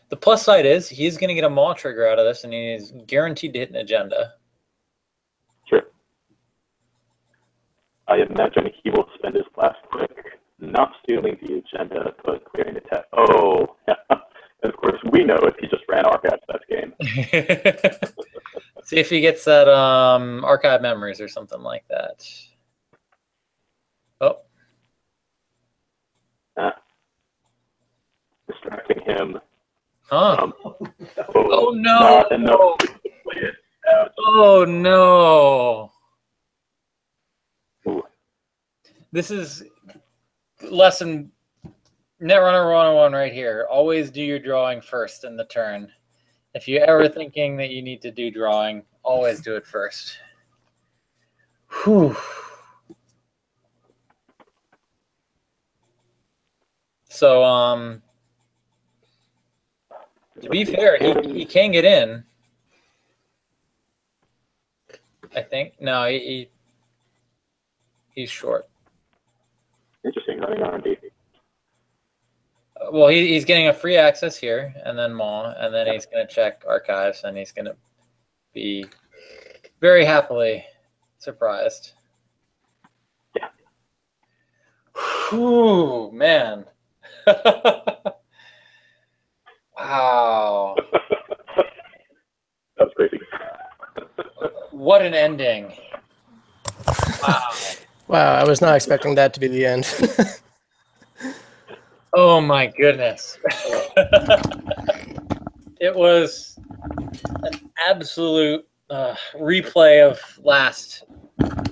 The plus side is he's going to get a maul trigger out of this, and he's guaranteed to hit an agenda. Sure. I imagine he will spend his last click not stealing the agenda, but clearing the tech. Oh, and of course we know if he just ran archives that game. See if he gets that archive memories or something like that. Oh. Distracting him. Huh. Oh no. Not enough to play it out. Oh no. Ooh. This is lesson Netrunner 101 right here. Always do your drawing first in the turn. If you're ever thinking that you need to do drawing, always do it first. Whew. So, to be fair, he can get in. I think. No, he's short. Interesting, running R&D. Well, he's getting a free access here, and then Maw, and then he's going to check archives, and he's going to be very happily surprised. Yeah. Whew, man. Wow. That was crazy. What an ending. Wow. Wow, I was not expecting that to be the end. Oh my goodness. It was an absolute replay of last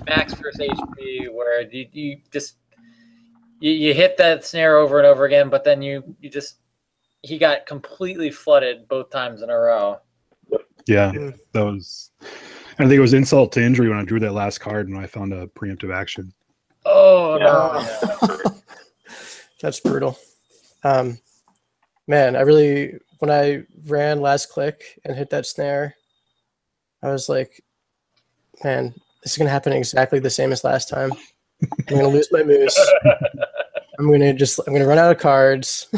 Max versus HP, where you just you hit that snare over and over again, but then he got completely flooded both times in a row. Yeah, that was. I think it was insult to injury when I drew that last card and I found a preemptive action. Oh Yeah. no. That's brutal. Man, when I ran last click and hit that snare, I was like, man, this is going to happen exactly the same as last time. I'm going to lose my moose. I'm going to run out of cards.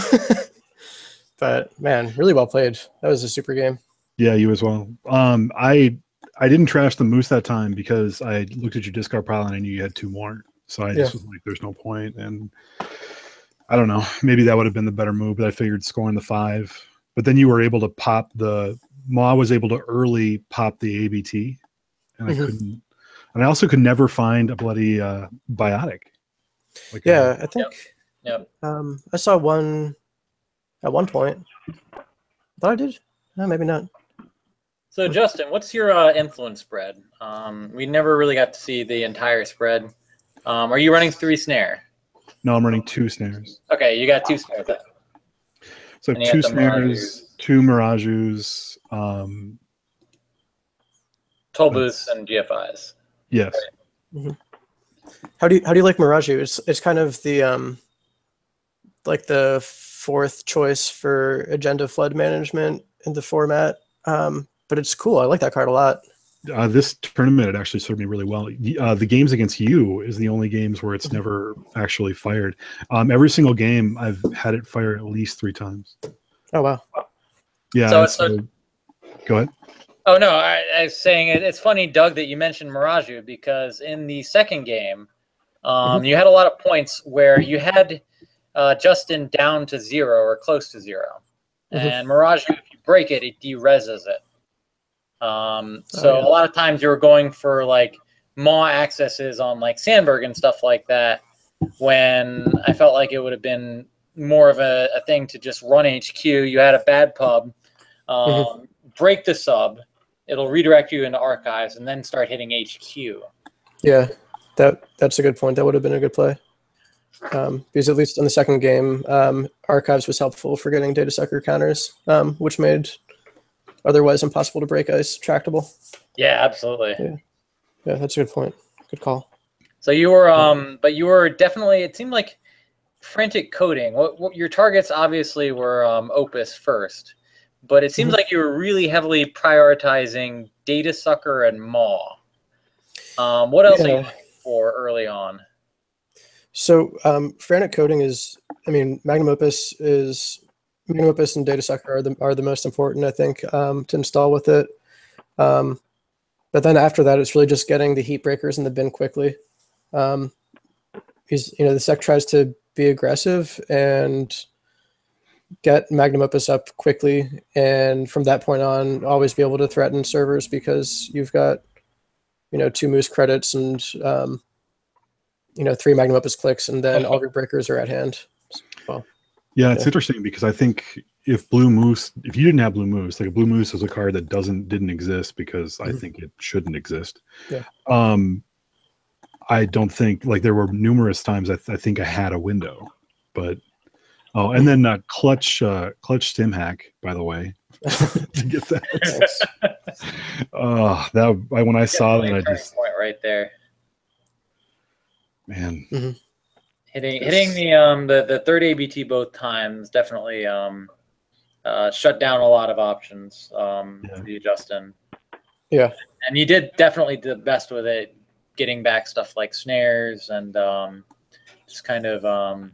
But man, really well played. That was a super game. Yeah, you as well. I didn't trash the moose that time because I looked at your discard pile and I knew you had two more. So I just was like, there's no point. And I don't know, maybe that would have been the better move, but I figured scoring the 5. But then you were able to pop Maw was able to early pop the ABT, and I couldn't. And I also could never find a bloody biotic. Like I think. Yep. I saw one at one point. Thought I did. No, maybe not. So Justin, what's your influence spread? We never really got to see the entire spread. Are you running 3 snare? No, I'm running 2 snares. Okay, you got 2 snares then. So And you 2 got the snares, 2 Mirages. Toll booths and GFIs. Yes. How do you like Miraju? It's kind of the like the 4th choice for agenda flood management in the format. But it's cool. I like that card a lot. This tournament, it actually served me really well. The games against you is the only games where it's never actually fired. Every single game, I've had it fire at least 3 times. Oh, wow. Yeah. So go ahead. Oh, no, I was saying it's funny, Doug, that you mentioned Miraju, because in the second game, you had a lot of points where you had Justin down to 0 or close to 0. And Miraju, if you break it, it de-reses it. So a lot of times you were going for like maw accesses on like Sandberg and stuff like that, when I felt like it would have been more of a thing to just run HQ. You had a bad pub, break the sub, it'll redirect you into archives, and then start hitting HQ. Yeah, that's a good point. That would have been a good play. Because at least in the second game, archives was helpful for getting data sucker counters, which made otherwise impossible to break ice tractable. Yeah, absolutely. Yeah, that's a good point. Good call. So you were, but you were definitely. It seemed like frantic coding. What your targets obviously were Opus first, but it seems like you were really heavily prioritizing data sucker and maw. What else are you looking for early on? So frantic coding is, I mean, Magnum Opus and data sucker are the most important, I think, to install with it. But then after that, it's really just getting the heat breakers in the bin quickly. The sec tries to be aggressive and get Magnum Opus up quickly, and from that point on, always be able to threaten servers because you've got 2 Moose credits and 3 Magnum Opus clicks, and then all your breakers are at hand. Well, yeah, it's interesting because I think if you didn't have Blue Moose, like a Blue Moose is a card that didn't exist because I think it shouldn't exist. Yeah. I don't think, like, there were numerous times I think I had a window, but and then clutch stim hack, by the way, to get that. When I saw that, I just point right there. Man, hitting the third ABT both times definitely shut down a lot of options for you, Justin. Yeah, and you did definitely the best with it, getting back stuff like snares and just kind of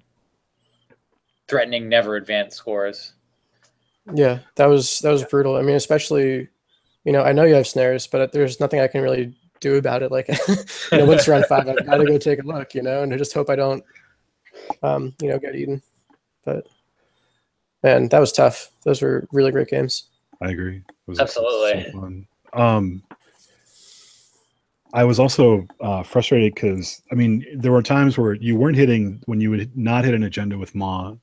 threatening never advanced scores. Yeah, that was brutal. I mean, especially, I know you have snares, but there's nothing I can really do about it. Like, once round 5, I've got to go take a look, and I just hope I don't, get eaten. But man, that was tough. Those were really great games. I agree. It was absolutely so fun. I was also frustrated because, I mean, there were times where you weren't hitting, when you would not hit an agenda with Maw.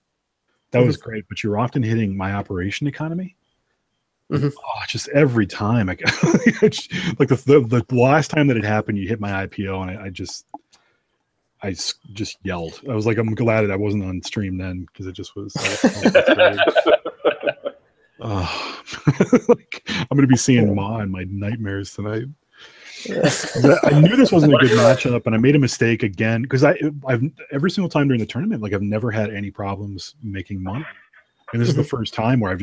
That was great, but you were often hitting my operation economy. Just every time. Like the last time that it happened, you hit my IPO, and I just yelled. I was like, I'm glad that I wasn't on stream then, because it just was. Like, I'm going to be seeing Maw in my nightmares tonight. I knew this wasn't a good matchup, and I made a mistake again because I've every single time during the tournament, like, I've never had any problems making money, and this is the first time where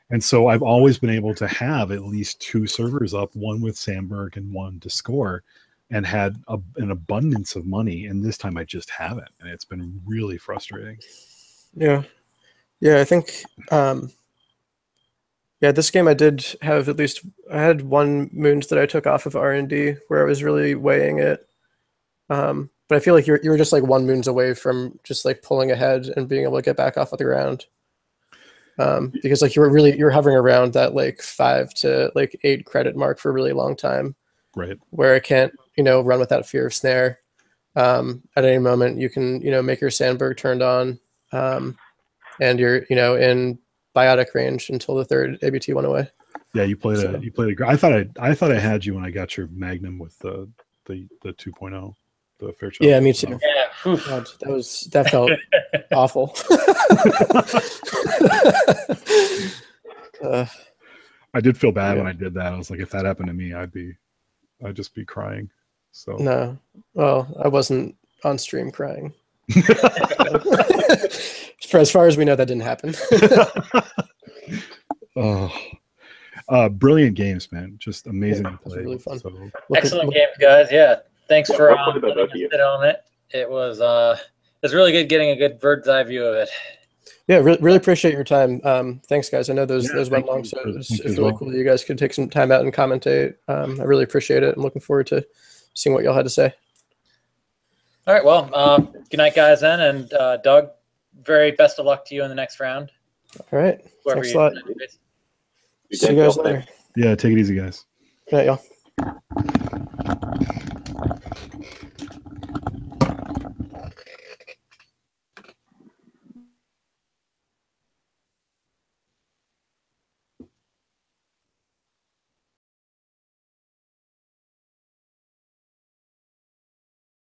and so I've always been able to have at least 2 servers up, one with Sandberg and one to score, and had an abundance of money. And this time I just haven't, and it's been really frustrating. Yeah, I think. This game I did have I had 1 Moons that I took off of R&D where I was really weighing it. But I feel like you were just like 1 Moons away from just like pulling ahead and being able to get back off of the ground. Because like you're hovering around that like 5 to like 8 credit mark for a really long time. Right. Where I can't, run without fear of snare. At any moment you can, make your Sandberg turned on. And you're, in biotic range until the 3rd ABT went away. Yeah, you played a. I thought I had you when I got your Magnum with the 2.0. the Fairchild. Yeah, me too. Yeah. Whew. God, that felt awful. I did feel bad Yeah. when I did that. I was like, if that happened to me, I'd just be crying. So No, well, I wasn't on stream crying. For as far as we know, that didn't happen. Brilliant games, man. Just amazing Yeah, to it was play. really fun. So, Excellent games, guys. Yeah, thanks Yeah, for well played by letting both us of you. sit on it. It was really good getting a good bird's eye view of it. Yeah, really appreciate your time. Thanks, guys. I know those Yeah, went thank long, you so for- it's thank you as really well. cool that you guys could take some time out and commentate. I really appreciate it. I'm looking forward to seeing what y'all had to say. All right, well, good night, guys, then, and Doug, very best of luck to you in the next round. All right, Whoever thanks you a lot. You See you did, guys Bill. later. yeah, take it easy, guys. Good night, y'all.